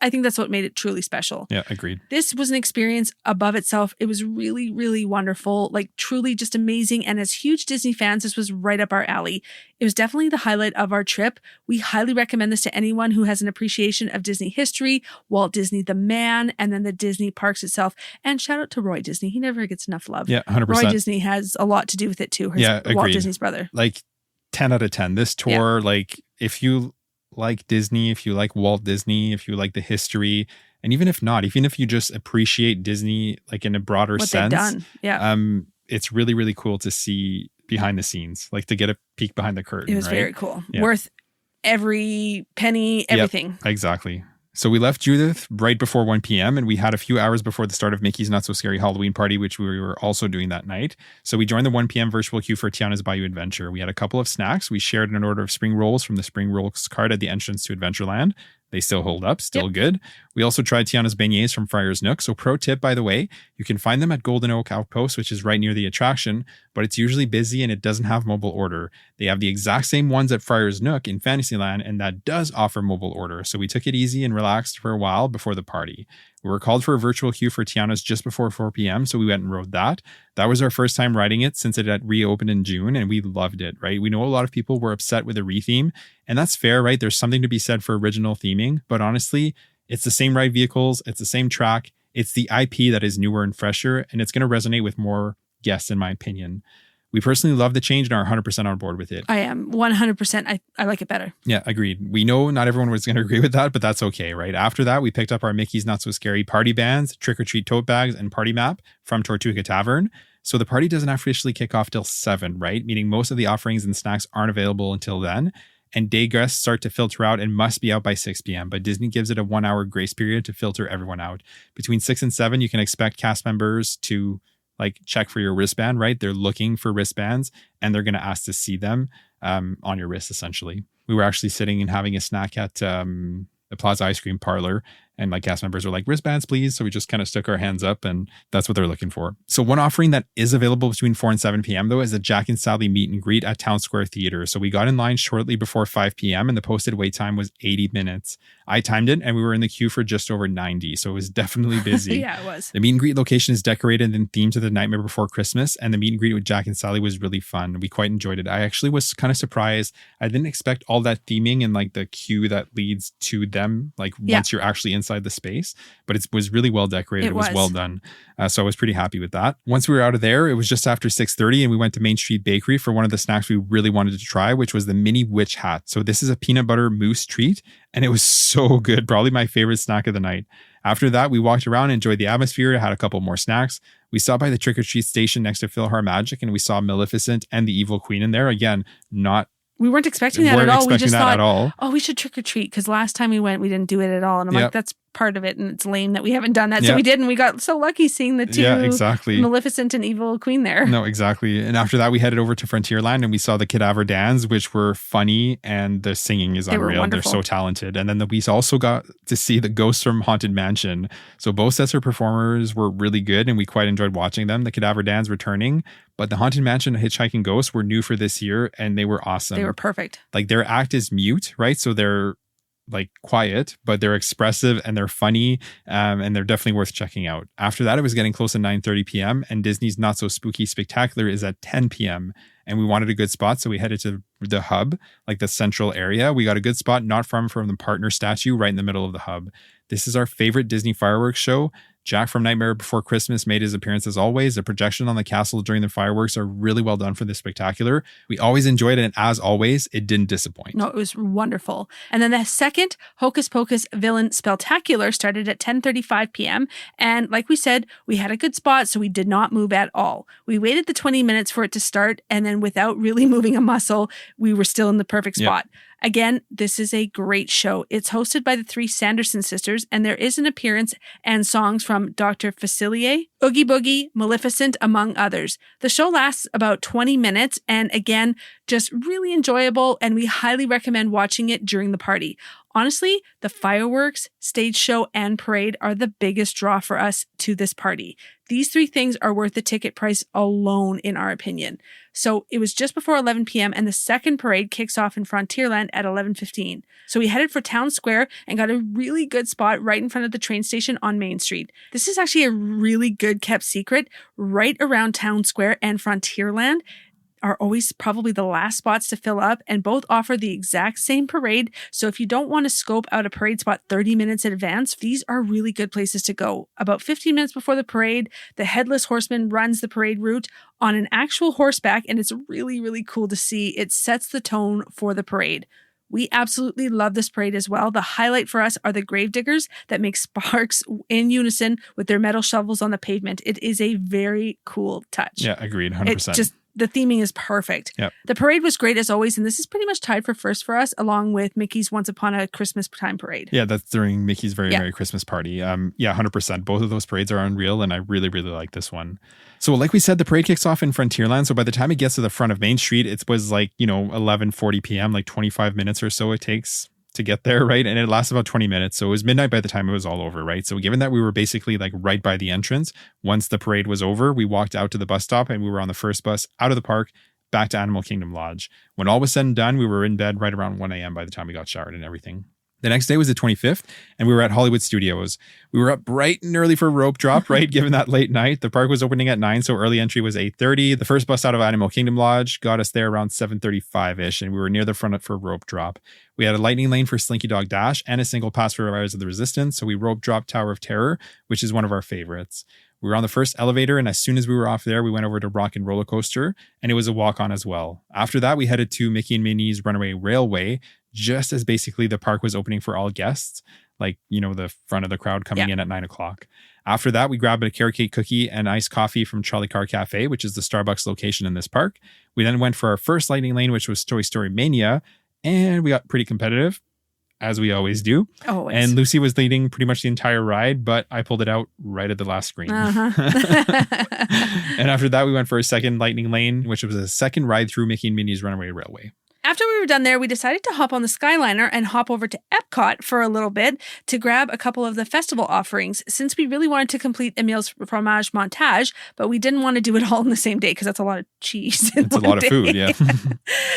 I think that's what made it truly special. Yeah, agreed. This was an experience above itself. It was really, really wonderful, like truly just amazing. And as huge Disney fans, this was right up our alley. It was definitely the highlight of our trip. We highly recommend this to anyone who has an appreciation of Disney history, Walt Disney, the man, and then the Disney parks itself. And shout out to Roy Disney. He never gets enough love. Yeah, 100%. Roy Disney has a lot to do with it too. Walt Disney's brother. Like 10 out of 10. This tour, like if you like Disney, if you like Walt Disney, if you like the history, and even if not, even if you just appreciate Disney like in a broader sense, they've done. It's really, really cool to see behind the scenes, like to get a peek behind the curtain. It was very cool. Yeah. Worth every penny, everything. Yep, exactly. So we left Judith right before 1 p.m. and we had a few hours before the start of Mickey's Not So Scary Halloween Party, which we were also doing that night. So we joined the 1 p.m. virtual queue for Tiana's Bayou Adventure. We had a couple of snacks. We shared an order of spring rolls from the spring rolls cart at the entrance to Adventureland. They still hold up, still good. We also tried Tiana's beignets from Friar's Nook. So pro tip, by the way, you can find them at Golden Oak Outpost, which is right near the attraction, but it's usually busy and it doesn't have mobile order. They have the exact same ones at Friar's Nook in Fantasyland, and that does offer mobile order. So we took it easy and relaxed for a while before the party. We were called for a virtual queue for Tiana's just before 4 p.m. So we went and rode that. That was our first time riding it since it had reopened in June, and we loved it, right? We know a lot of people were upset with the retheme, and that's fair, right? There's something to be said for original theming, but honestly, it's the same ride vehicles, it's the same track, it's the IP that is newer and fresher, and it's going to resonate with more guests, in my opinion. We personally love the change and are 100% on board with it. I am 100%. I like it better. Yeah, agreed. We know not everyone was going to agree with that, but that's okay, right? After that, we picked up our Mickey's Not So Scary party bands, trick-or-treat tote bags, and party map from Tortuga Tavern. So the party doesn't officially kick off till 7, right? Meaning most of the offerings and snacks aren't available until then. And day guests start to filter out and must be out by 6 p.m. But Disney gives it a 1-hour grace period to filter everyone out. Between 6 and 7, you can expect cast members to like check for your wristband, right? They're looking for wristbands and they're going to ask to see them on your wrist, essentially. We were actually sitting and having a snack at the Plaza Ice Cream Parlor, And like cast members were like, wristbands, please. So we just kind of stuck our hands up and that's what they're looking for. So one offering that is available between 4 and 7 p.m. though is a Jack and Sally meet and greet at Town Square Theater. So we got in line shortly before 5 p.m. and the posted wait time was 80 minutes. I timed it and we were in the queue for just over 90. So it was definitely busy. Yeah, it was. The meet and greet location is decorated and themed to the Nightmare Before Christmas. And the meet and greet with Jack and Sally was really fun. We quite enjoyed it. I actually was kind of surprised. I didn't expect all that theming and like the queue that leads to them, like once you're actually inside the space. But it was really well decorated. It was well done. So I was pretty happy with that. Once we were out of there, it was just after 6:30 and we went to Main Street Bakery for one of the snacks we really wanted to try, which was the mini witch hat. So this is a peanut butter mousse treat and it was so good. Probably my favorite snack of the night. After that, we walked around, enjoyed the atmosphere, had a couple more snacks. We stopped by the trick-or-treat station next to PhilharMagic and we saw Maleficent and the Evil Queen in there. Again, we weren't expecting that at all. We just thought, all. oh, we should trick or treat because last time we went, we didn't do it at all. And I'm like, that's part of it. And it's lame that we haven't done that. So we did. And we got so lucky seeing the two Maleficent and Evil Queen there. No, exactly. And after that, we headed over to Frontierland and we saw the Cadaver Dans, which were funny and the singing is unreal. They're so talented. And then we also got to see the Ghosts from Haunted Mansion. So both sets of performers were really good and we quite enjoyed watching them. The Cadaver Dans returning, but the Haunted Mansion Hitchhiking Ghosts were new for this year and they were awesome. They were perfect. Like their act is mute, right? So they're like quiet, but they're expressive and they're funny and they're definitely worth checking out. After that, it was getting close to 9:30 p.m. and Disney's Not So Spooky Spectacular is at 10 p.m. and we wanted a good spot. So we headed to the hub, like the central area. We got a good spot, not far from the partner statue right in the middle of the hub. This is our favorite Disney fireworks show. Jack from Nightmare Before Christmas made his appearance as always. The projection on the castle during the fireworks are really well done for this spectacular. We always enjoyed it, and as always, it didn't disappoint. No, it was wonderful. And then the second Hocus Pocus Villain Spectacular started at 10:35 p.m. And like we said, we had a good spot, so we did not move at all. We waited the 20 minutes for it to start, and then without really moving a muscle, we were still in the perfect spot. Again, this is a great show. It's hosted by the three Sanderson sisters, and there is an appearance and songs from Dr. Facilier, Oogie Boogie, Maleficent, among others. The show lasts about 20 minutes, and again, just really enjoyable, and we highly recommend watching it during the party. Honestly, the fireworks, stage show, and parade are the biggest draw for us to this party. These three things are worth the ticket price alone, in our opinion. So it was just before 11 p.m. and the second parade kicks off in Frontierland at 11:15. So we headed for Town Square and got a really good spot right in front of the train station on Main Street. This is actually a really good kept secret. Right around Town Square and Frontierland are always probably the last spots to fill up, and both offer the exact same parade. So if you don't want to scope out a parade spot 30 minutes in advance, these are really good places to go. About 15 minutes before the parade, the Headless Horseman runs the parade route on an actual horseback, and it's really, really cool to see. It sets the tone for the parade. We absolutely love this parade as well. The highlight for us are the gravediggers that make sparks in unison with their metal shovels on the pavement. It is a very cool touch. Yeah, agreed, 100%. The theming is perfect. Yep. The parade was great as always, and this is pretty much tied for first for us, along with Mickey's Once Upon a Christmas Time parade. Yeah, that's during Mickey's Very Merry Christmas Party. Yeah, 100%. Both of those parades are unreal, and I really, really like this one. So like we said, the parade kicks off in Frontierland. So by the time it gets to the front of Main Street, it was like, 11:40 p.m., like 25 minutes or so it takes to get there, right? And it lasts about 20 minutes. So it was midnight by the time it was all over, right? So given that we were basically like right by the entrance, once the parade was over, we walked out to the bus stop and we were on the first bus out of the park back to Animal Kingdom Lodge. When all was said and done, we were in bed right around 1 a.m. by the time we got showered and everything. The next day was the 25th, and we were at Hollywood Studios. We were up bright and early for rope drop, right? Given that late night. The park was opening at 9, so early entry was 8:30. The first bus out of Animal Kingdom Lodge got us there around 7:35-ish, and we were near the front for rope drop. We had a lightning lane for Slinky Dog Dash and a single pass for Rise of the Resistance, so we rope dropped Tower of Terror, which is one of our favorites. We were on the first elevator, and as soon as we were off there, we went over to Rock and Roller Coaster, and it was a walk-on as well. After that, we headed to Mickey and Minnie's Runaway Railway, just as basically the park was opening for all guests, like, the front of the crowd coming in at 9 o'clock. After that, we grabbed a carrot cake cookie and iced coffee from Charlie Car Cafe, which is the Starbucks location in this park. We then went for our first lightning lane, which was Toy Story Mania, and we got pretty competitive, as we always do. Always. And Lucy was leading pretty much the entire ride, but I pulled it out right at the last screen. And after that, we went for a second lightning lane, which was a second ride through Mickey and Minnie's Runaway Railway. After we were done there, we decided to hop on the Skyliner and hop over to Epcot for a little bit to grab a couple of the festival offerings, since we really wanted to complete Emil's fromage montage, but we didn't want to do it all in the same day because that's a lot of cheese. It's a lot of food, yeah.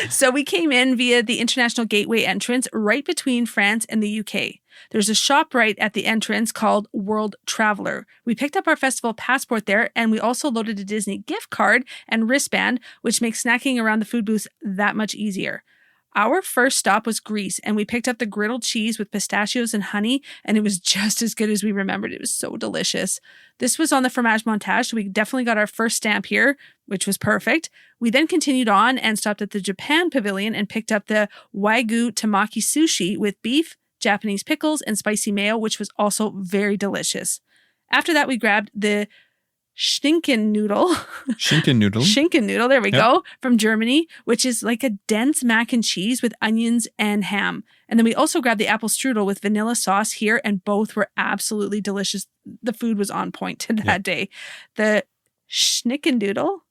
So we came in via the International Gateway entrance right between France and the UK. There's a shop right at the entrance called World Traveler. We picked up our festival passport there, and we also loaded a Disney gift card and wristband, which makes snacking around the food booths that much easier. Our first stop was Greece, and we picked up the griddled cheese with pistachios and honey, and it was just as good as we remembered. It was so delicious. This was on the fromage montage, so we definitely got our first stamp here, which was perfect. We then continued on and stopped at the Japan Pavilion and picked up the Wagyu Tamaki sushi with beef, Japanese pickles, and spicy mayo, which was also very delicious. After that, we grabbed the Schinken noodle. Schinken noodle, there we go, from Germany, which is like a dense mac and cheese with onions and ham. And then we also grabbed the apple strudel with vanilla sauce here, and both were absolutely delicious. The food was on point that day. The Schinken noodle,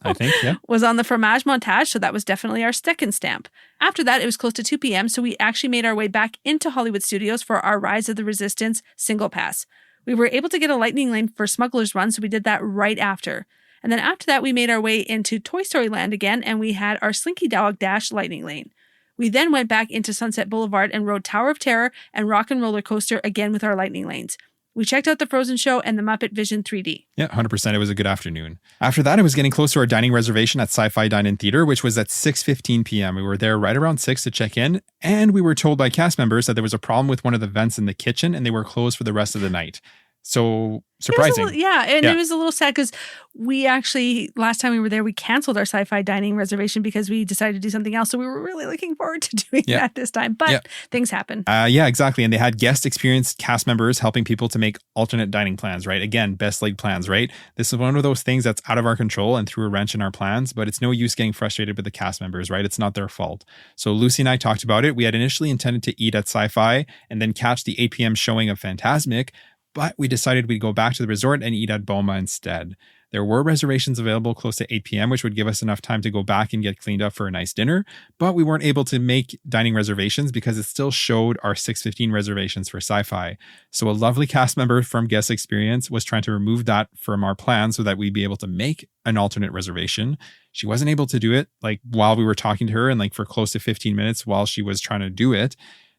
I think, yeah. was on the fromage montage, so that was definitely our second stamp. After that, it was close to 2 p.m., so we actually made our way back into Hollywood Studios for our Rise of the Resistance single pass. We were able to get a lightning lane for Smuggler's Run, so we did that right after. And then after that, we made our way into Toy Story Land again, and we had our Slinky Dog Dash lightning lane. We then went back into Sunset Boulevard and rode Tower of Terror and Rock and Roller Coaster again with our lightning lanes. We checked out the Frozen show and the Muppet Vision 3D. Yeah, 100%. It was a good afternoon. After that, it was getting close to our dining reservation at Sci-Fi Dine-In Theater, which was at 6:15 p.m. We were there right around 6 to check in, and we were told by cast members that there was a problem with one of the vents in the kitchen and they were closed for the rest of the night. So surprising. It was a little sad because we actually, last time we were there, we canceled our Sci-Fi Dining reservation because we decided to do something else. So we were really looking forward to doing that this time. But things happen. Yeah, exactly. And they had guest experienced cast members helping people to make alternate dining plans, right? Again, best laid plans, right? This is one of those things that's out of our control and threw a wrench in our plans, but it's no use getting frustrated with the cast members, right? It's not their fault. So Lucy and I talked about it. We had initially intended to eat at Sci-Fi and then catch the 8 p.m. showing of Fantasmic, but we decided we'd go back to the resort and eat at Boma instead. There were reservations available close to 8 p.m., which would give us enough time to go back and get cleaned up for a nice dinner, but we weren't able to make dining reservations because it still showed our 6:15 reservations for Sci-Fi. So a lovely cast member from Guest Experience was trying to remove that from our plan so that we'd be able to make an alternate reservation. She wasn't able to do it while we were talking to her and for close to 15 minutes while she was trying to do it.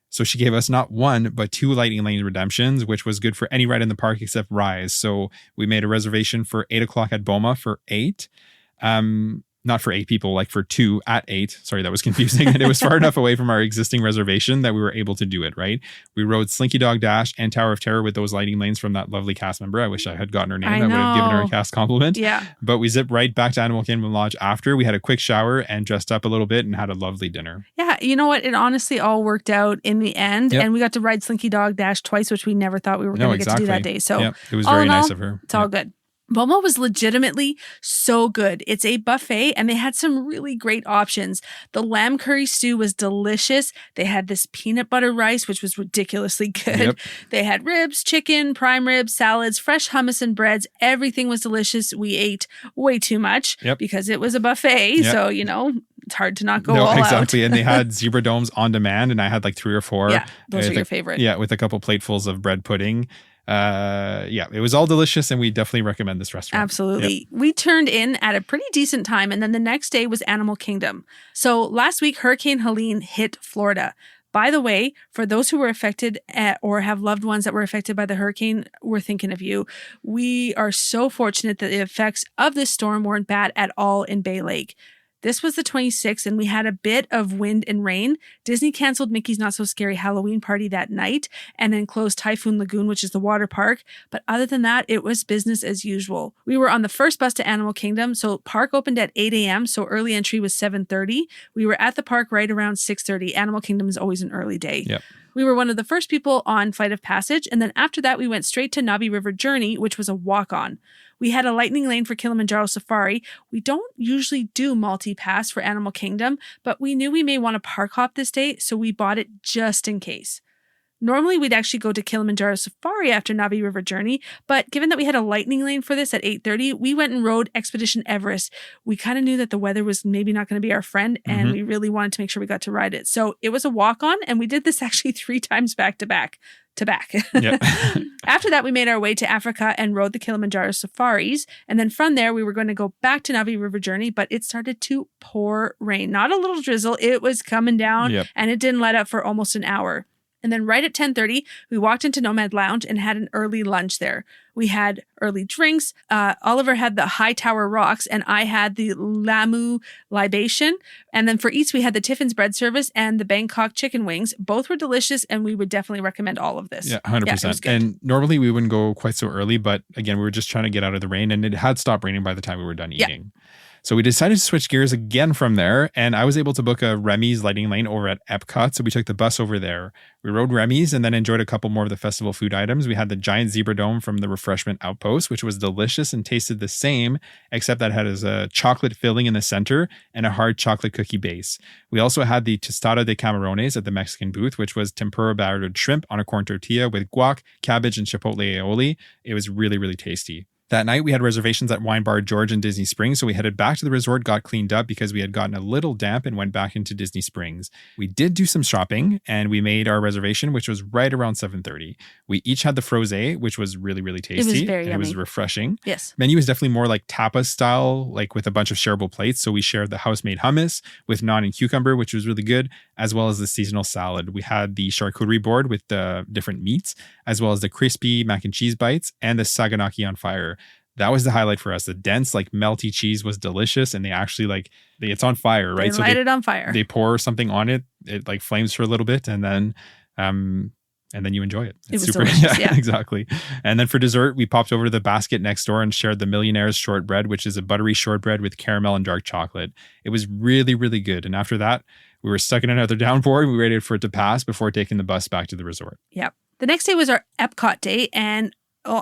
So she gave us not one, but 2 lightning lane redemptions, which was good for any ride in the park except Rise. So we made a reservation for 8 o'clock at Boma for 8. Not for 8 people, for 2 at 8. Sorry, that was confusing. And it was far enough away from our existing reservation that we were able to do it, right? We rode Slinky Dog Dash and Tower of Terror with those lightning lanes from that lovely cast member. I wish I had gotten her name. I would have given her a cast compliment. Yeah. But we zipped right back to Animal Kingdom Lodge after. We had a quick shower and dressed up a little bit and had a lovely dinner. Yeah, you know what? It honestly all worked out in the end. Yep. And we got to ride Slinky Dog Dash twice, which we never thought we were going to get to do that day. So it was very nice of her. It's all good. Boma was legitimately so good. It's a buffet and they had some really great options. The lamb curry stew was delicious. They had this peanut butter rice, which was ridiculously good. Yep. They had ribs, chicken, prime ribs, salads, fresh hummus and breads. Everything was delicious. We ate way too much because it was a buffet. Yep. So, it's hard to not go all exactly. out. And they had zebra domes on demand and I had 3 or 4. Yeah, those are your favorite. Yeah, with a couple platefuls of bread pudding. It was all delicious and we definitely recommend this restaurant. Absolutely. Yep. We turned in at a pretty decent time and then the next day was Animal Kingdom. So last week, Hurricane Helene hit Florida. By the way, for those who were affected or have loved ones that were affected by the hurricane, we're thinking of you. We are so fortunate that the effects of this storm weren't bad at all in Bay Lake. This was the 26th and we had a bit of wind and rain. Disney canceled Mickey's Not So Scary Halloween party that night and then closed Typhoon Lagoon, which is the water park. But other than that, it was business as usual. We were on the first bus to Animal Kingdom. So park opened at 8 a.m. So early entry was 7:30. We were at the park right around 6:30. Animal Kingdom is always an early day. Yep. We were one of the first people on Flight of Passage. And then after that, we went straight to Nabi River Journey, which was a walk-on. We had a lightning lane for Kilimanjaro Safari. We don't usually do multi-pass for Animal Kingdom, but we knew we may want to park hop this day, so we bought it just in case. Normally, we'd actually go to Kilimanjaro Safari after Navi River journey, but given that we had a lightning lane for this at 8:30, we went and rode Expedition Everest. We kind of knew that the weather was maybe not going to be our friend, and we really wanted to make sure we got to ride it. So it was a walk-on, and we did this actually 3 times back to back. Yep. After that, we made our way to Africa and rode the Kilimanjaro safaris. And then from there, we were going to go back to Navi River journey, but it started to pour rain. Not a little drizzle. It was coming down and it didn't let up for almost an hour. And then right at 10:30, we walked into Nomad Lounge and had an early lunch there. We had early drinks. Oliver had the High Tower Rocks and I had the Lamu Libation. And then for eats, we had the Tiffin's bread service and the Bangkok chicken wings. Both were delicious and we would definitely recommend all of this. Yeah, 100%. Yeah, and normally we wouldn't go quite so early, but again, we were just trying to get out of the rain and it had stopped raining by the time we were done eating. So we decided to switch gears again from there, and I was able to book a Remy's Lightning Lane over at Epcot, so we took the bus over there. We rode Remy's and then enjoyed a couple more of the festival food items. We had the giant zebra dome from the Refreshment Outpost, which was delicious and tasted the same, except that had a chocolate filling in the center and a hard chocolate cookie base. We also had the tostada de camarones at the Mexican booth, which was tempura battered shrimp on a corn tortilla with guac, cabbage, and chipotle aioli. It was really, really tasty. That night, we had reservations at Wine Bar George in Disney Springs, so we headed back to the resort, got cleaned up because we had gotten a little damp and went back into Disney Springs. We did do some shopping, and we made our reservation, which was right around 7:30. We each had the frosé, which was really, really tasty. It was very yummy. It was refreshing. Yes. Menu was definitely more like tapas style, like with a bunch of shareable plates. So we shared the house-made hummus with naan and cucumber, which was really good, as well as the seasonal salad. We had the charcuterie board with the different meats, as well as the crispy mac and cheese bites and the saganaki on fire. That was the highlight for us. The dense, like melty cheese was delicious, and they actually it's on fire, right? They light it on fire. They pour something on it. It like flames for a little bit, and then you enjoy it. It was super delicious, yeah, exactly. And then for dessert, we popped over to the basket next door and shared the Millionaire's shortbread, which is a buttery shortbread with caramel and dark chocolate. It was really, really good. And after that, we were stuck in another downpour. We waited for it to pass before taking the bus back to the resort. Yep. The next day was our Epcot day, and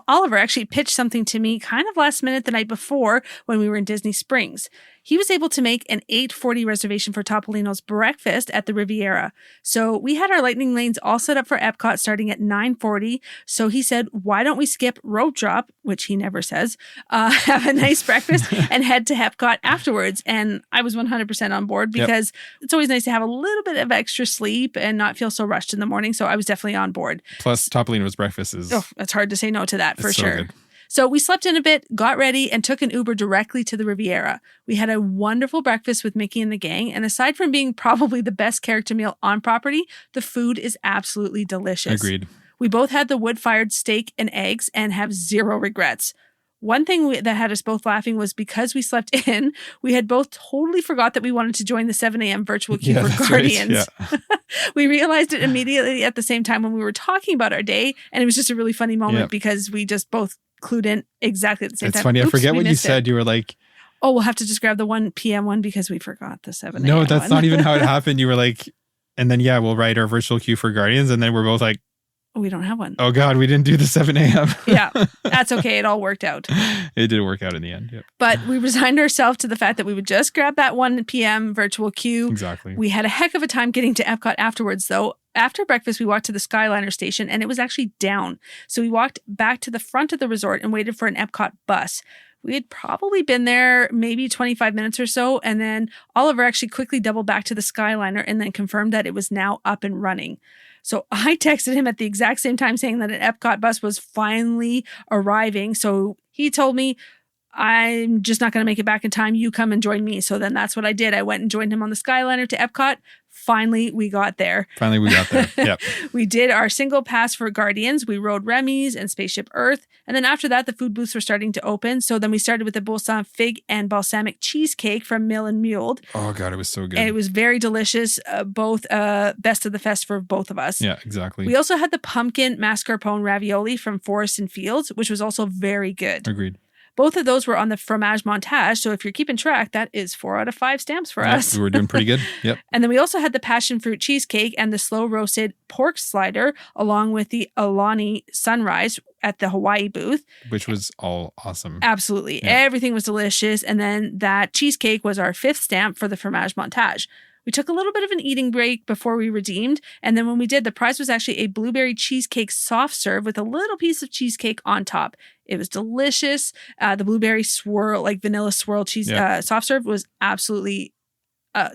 Oliver actually pitched something to me kind of last minute the night before when we were in Disney Springs. He was able to make an 8:40 reservation for Topolino's breakfast at the Riviera. So we had our lightning lanes all set up for Epcot starting at 9:40. So he said, why don't we skip rope drop, which he never says, have a nice breakfast and head to Epcot afterwards. And I was 100% on board because it's always nice to have a little bit of extra sleep and not feel so rushed in the morning. So I was definitely on board. Plus Topolino's breakfast is... Oh, it's hard to say no to that for sure. Good. So we slept in a bit, got ready, and took an Uber directly to the Riviera. We had a wonderful breakfast with Mickey and the gang, and aside from being probably the best character meal on property, the food is absolutely delicious. Agreed. We both had the wood-fired steak and eggs and have zero regrets. One thing that had us both laughing was because we slept in, we had both totally forgot that we wanted to join the 7 a.m. virtual queue for Guardians. Right. Yeah. We realized it immediately at the same time when we were talking about our day, and it was just a really funny moment because we just both clued in exactly at the same time. It's funny. I forget what you said. You were like, oh, we'll have to just grab the 1 p.m. one because we forgot the 7 a.m. No, that's not even how it happened. You were like, and then, we'll write our virtual queue for Guardians. And then we're both like, we don't have one. Oh, God, we didn't do the 7 a.m. Yeah, that's okay. It all worked out. It did work out in the end. Yep. But we resigned ourselves to the fact that we would just grab that 1 p.m. virtual queue. Exactly. We had a heck of a time getting to Epcot afterwards, though. After breakfast, we walked to the Skyliner station, and it was actually down. So we walked back to the front of the resort and waited for an Epcot bus. We had probably been there maybe 25 minutes or so, and then Oliver actually quickly doubled back to the Skyliner and then confirmed that it was now up and running. So I texted him at the exact same time saying that an Epcot bus was finally arriving. So he told me, I'm just not going to make it back in time. You come and join me. So then that's what I did. I went and joined him on the Skyliner to Epcot. Finally, we got there. Yep. We did our single pass for Guardians. We rode Remy's and Spaceship Earth. And then after that, the food booths were starting to open. So then we started with the Bolsan fig and balsamic cheesecake from Mill and Muled. Oh, God, it was so good. And it was very delicious. Both best of the fest for both of us. Yeah, exactly. We also had the pumpkin mascarpone ravioli from Forest and Fields, which was also very good. Agreed. Both of those were on the fromage montage. So if you're keeping track, that is 4 out of 5 stamps for us. We were doing pretty good. Yep. And then we also had the passion fruit cheesecake and the slow roasted pork slider, along with the Alani sunrise at the Hawaii booth. Which was all awesome. Absolutely. Yeah. Everything was delicious. And then that cheesecake was our 5th stamp for the fromage montage. We took a little bit of an eating break before we redeemed. And then when we did, the prize was actually a blueberry cheesecake soft serve with a little piece of cheesecake on top. It was delicious. The blueberry swirl, like vanilla swirl cheese soft serve was absolutely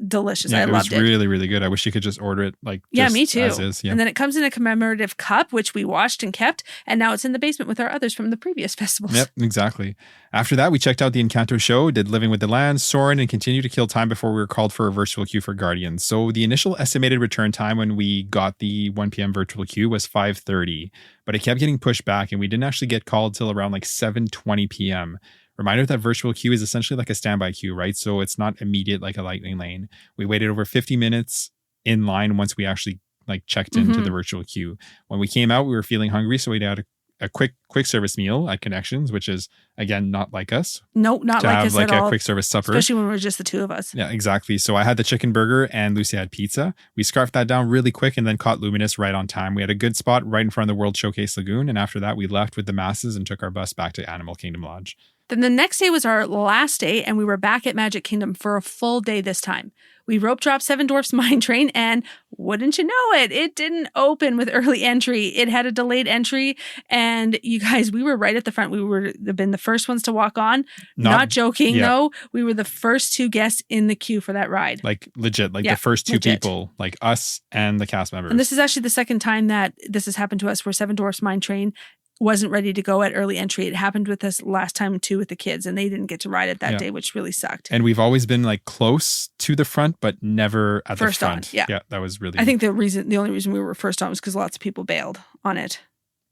delicious. I loved it. It was really, really good. I wish you could just order it me too. As is. Yeah. And then it comes in a commemorative cup, which we washed and kept. And now it's in the basement with our others from the previous festivals. Yep, exactly. After that, we checked out the Encanto show, did Living with the Land, Soarin', and continued to kill time before we were called for a virtual queue for Guardians. So the initial estimated return time when we got the 1 p.m. virtual queue was 5:30, but it kept getting pushed back and we didn't actually get called till around 7:20 p.m. Reminder that virtual queue is essentially like a standby queue, right? So it's not immediate like a lightning lane. We waited over 50 minutes in line once we actually checked into the virtual queue. When we came out, we were feeling hungry, so we had a quick service meal at Connections, which is again not like us. Nope, not like us at all. To have a quick service supper, especially when we were just the two of us. Yeah, exactly. So I had the chicken burger and Lucy had pizza. We scarfed that down really quick and then caught Luminous right on time. We had a good spot right in front of the World Showcase Lagoon, and after that, we left with the masses and took our bus back to Animal Kingdom Lodge. Then the next day was our last day, and we were back at Magic Kingdom for a full day this time. We rope dropped Seven Dwarfs Mine Train, and wouldn't you know it didn't open with early entry. It had a delayed entry, and you guys, we were right at the front. We were been the first ones to walk on. Not joking, though. We were the first two guests in the queue for that ride. Legit, the first two people, us and the cast members. And this is actually the second time that this has happened to us, where Seven Dwarfs Mine Train wasn't ready to go at early entry. It happened with us last time too with the kids, and they didn't get to ride it that day, which really sucked. And we've always been close to the front, but never at first the front. On, yeah, that was really. I think the only reason we were first on was because lots of people bailed on it.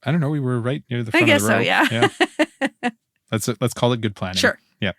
I don't know. We were right near the front. I guess of the row. So. Yeah. Let's call it good planning. Sure. Yeah.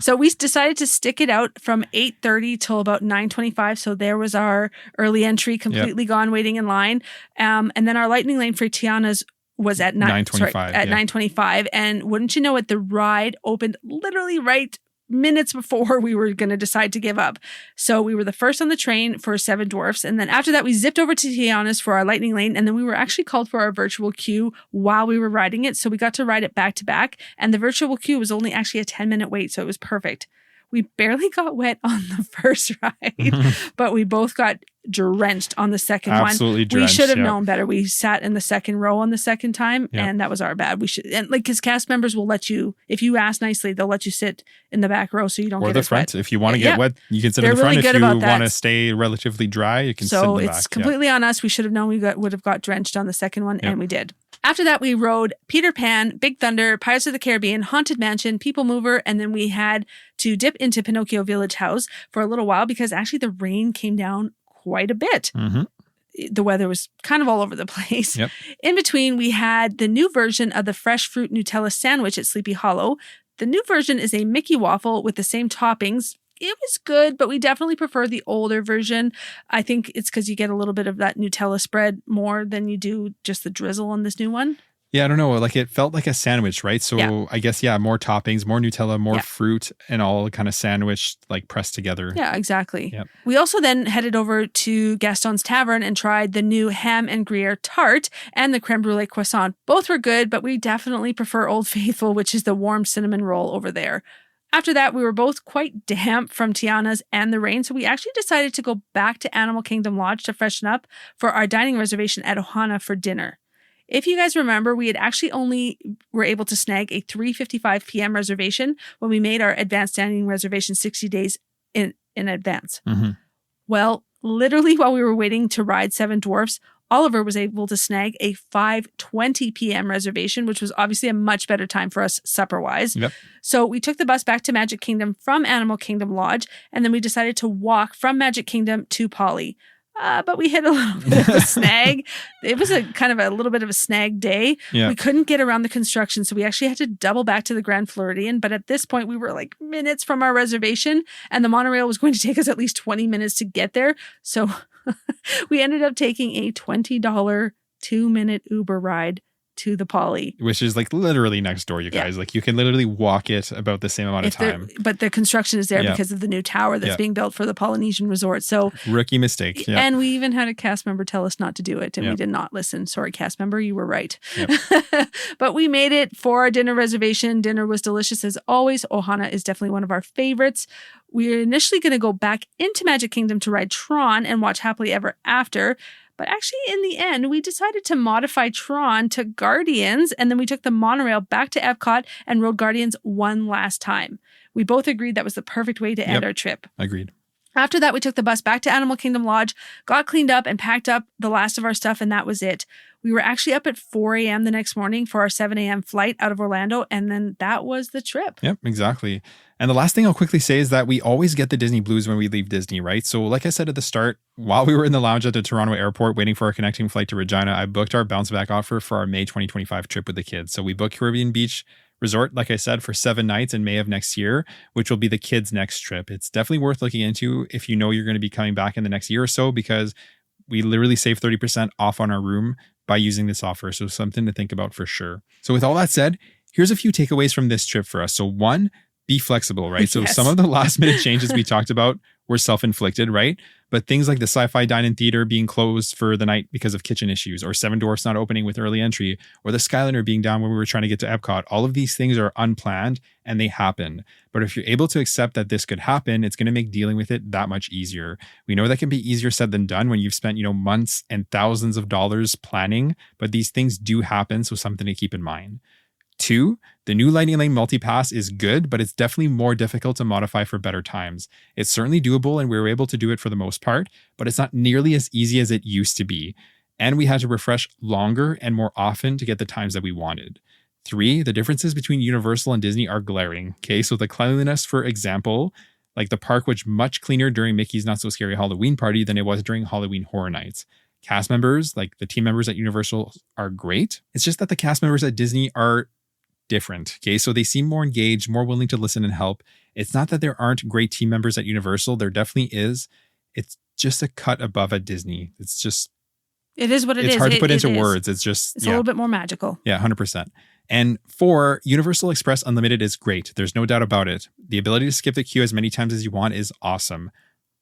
So we decided to stick it out from 8:30 till about 9:25. So there was our early entry, completely gone, waiting in line. And then our lightning lane for Tiana's was at 9:25. And wouldn't you know it, the ride opened literally right minutes before we were going to decide to give up. So we were the first on the train for Seven Dwarfs. And then after that, we zipped over to Tiana's for our lightning lane. And then we were actually called for our virtual queue while we were riding it. So we got to ride it back to back. And the virtual queue was only actually a 10-minute wait. So it was perfect. We barely got wet on the first ride, but we both got drenched on the second one. Absolutely drenched. We should have known better. We sat in the second row on the second time, and that was our bad. We should, and because cast members will let you, if you ask nicely, they'll let you sit in the back row so you don't get the front. wet. If you want to get wet, you can sit in the front. Really if you want to stay relatively dry, you can sit in the back. So it's completely on us. We should have known we would have got drenched on the second one, and we did. After that, we rode Peter Pan, Big Thunder, Pirates of the Caribbean, Haunted Mansion, People Mover, and then we had to dip into Pinocchio Village House for a little while because actually the rain came down quite a bit. Mm-hmm. The weather was kind of all over the place. Yep. In between, we had the new version of the fresh fruit Nutella sandwich at Sleepy Hollow. The new version is a Mickey waffle with the same toppings. It was good, but we definitely prefer the older version. I think it's because you get a little bit of that Nutella spread more than you do just the drizzle on this new one. Yeah, I don't know. It felt like a sandwich, right? So I guess, more toppings, more Nutella, more fruit, and all kind of sandwiched, pressed together. Yeah, exactly. Yep. We also then headed over to Gaston's Tavern and tried the new ham and Gruyere tart and the creme brulee croissant. Both were good, but we definitely prefer Old Faithful, which is the warm cinnamon roll over there. After that, we were both quite damp from Tiana's and the rain, so we actually decided to go back to Animal Kingdom Lodge to freshen up for our dining reservation at Ohana for dinner. If you guys remember, we had actually only were able to snag a 3:55 p.m. reservation when we made our advanced dining reservation 60 days in advance. Mm-hmm. Well, literally while we were waiting to ride Seven Dwarfs, Oliver was able to snag a 5:20 p.m. reservation, which was obviously a much better time for us supper-wise. Yep. So we took the bus back to Magic Kingdom from Animal Kingdom Lodge, and then we decided to walk from Magic Kingdom to Polly. But we hit a little bit of a snag. It was a kind of a little bit of a snag day. Yeah. We couldn't get around the construction, so we actually had to double back to the Grand Floridian. But at this point, we were minutes from our reservation, and the monorail was going to take us at least 20 minutes to get there. So we ended up taking a $20 2-minute Uber ride to the Poly. Which is like literally next door, you guys. Like you can literally walk it about the same amount of time. But the construction is there because of the new tower that's being built for the Polynesian resort. So rookie mistake. Yep. And we even had a cast member tell us not to do it, and we did not listen. Sorry, cast member, you were right. Yep. But we made it for our dinner reservation. Dinner was delicious as always. Ohana is definitely one of our favorites. We're initially going to go back into Magic Kingdom to ride Tron and watch Happily Ever After. But actually, in the end, we decided to modify Tron to Guardians, and then we took the monorail back to Epcot and rode Guardians one last time. We both agreed that was the perfect way to end our trip. Agreed. After that, we took the bus back to Animal Kingdom Lodge, got cleaned up, and packed up the last of our stuff, and that was it. We were actually up at 4 a.m. the next morning for our 7 a.m. flight out of Orlando, and then that was the trip. Yep, exactly. And the last thing I'll quickly say is that we always get the Disney blues when we leave Disney, right? So like I said at the start, while we were in the lounge at the Toronto airport waiting for our connecting flight to Regina, I booked our bounce back offer for our May 2025 trip with the kids. So we booked Caribbean Beach Resort, like I said, for 7 nights in May of next year, which will be the kids' next trip. It's definitely worth looking into if you know you're going to be coming back in the next year or so, because we literally save 30% off on our room by using this offer. So something to think about for sure. So with all that said, here's a few takeaways from this trip for us. So 1, be flexible, right? So some of the last minute changes we talked about were self-inflicted, right? But things like the Sci-Fi Dine-In Theater being closed for the night because of kitchen issues, or Seven Dwarfs not opening with early entry, or the Skyliner being down when we were trying to get to Epcot, all of these things are unplanned and they happen. But if you're able to accept that this could happen, it's going to make dealing with it that much easier. We know that can be easier said than done when you've spent, months and thousands of dollars planning, but these things do happen, so something to keep in mind. 2, the new Lightning Lane multipass is good, but it's definitely more difficult to modify for better times. It's certainly doable and we were able to do it for the most part, but it's not nearly as easy as it used to be. And we had to refresh longer and more often to get the times that we wanted. 3, the differences between Universal and Disney are glaring. Okay, so the cleanliness, for example, like the park was much cleaner during Mickey's Not So Scary Halloween Party than it was during Halloween Horror Nights. Cast members, like the team members at Universal, are great. It's just that the cast members at Disney are different. Okay, so they seem more engaged, more willing to listen and help. It's not that there aren't great team members at Universal. There definitely is. It's just a cut above at Disney. It is what it is. It's hard to put into words. It's a little bit more magical. Yeah, 100%. And 4, Universal Express Unlimited is great. There's no doubt about it. The ability to skip the queue as many times as you want is awesome.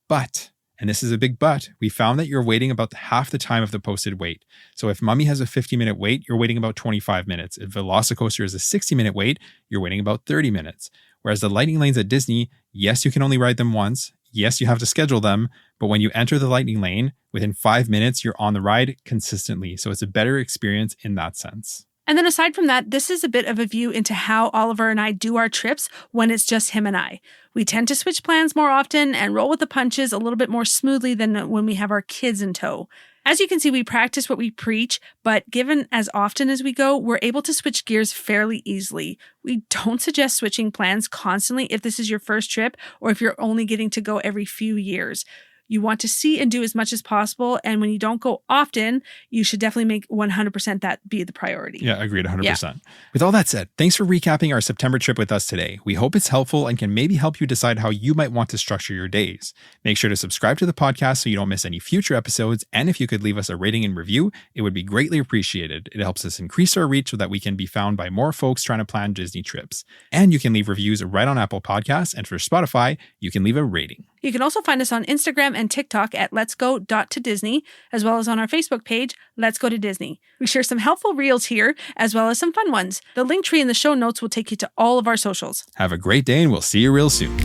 But, and this is a big but, we found that you're waiting about half the time of the posted wait. So if Mummy has a 50-minute wait, you're waiting about 25 minutes. If Velocicoaster is a 60-minute wait, you're waiting about 30 minutes. Whereas the Lightning Lanes at Disney, yes, you can only ride them once. Yes, you have to schedule them. But when you enter the Lightning Lane, within 5 minutes, you're on the ride consistently. So it's a better experience in that sense. And then aside from that, this is a bit of a view into how Oliver and I do our trips when it's just him and I. We tend to switch plans more often and roll with the punches a little bit more smoothly than when we have our kids in tow. As you can see, we practice what we preach, but given as often as we go, we're able to switch gears fairly easily. We don't suggest switching plans constantly if this is your first trip or if you're only getting to go every few years. You want to see and do as much as possible. And when you don't go often, you should definitely make 100% that be the priority. Yeah, agreed 100%. Yeah. With all that said, thanks for recapping our September trip with us today. We hope it's helpful and can maybe help you decide how you might want to structure your days. Make sure to subscribe to the podcast so you don't miss any future episodes. And if you could leave us a rating and review, it would be greatly appreciated. It helps us increase our reach so that we can be found by more folks trying to plan Disney trips. And you can leave reviews right on Apple Podcasts. And for Spotify, you can leave a rating. You can also find us on Instagram and TikTok at letsgo.to-disney, as well as on our Facebook page, Let's Go to Disney. We share some helpful reels here, as well as some fun ones. The link tree in the show notes will take you to all of our socials. Have a great day, and we'll see you real soon.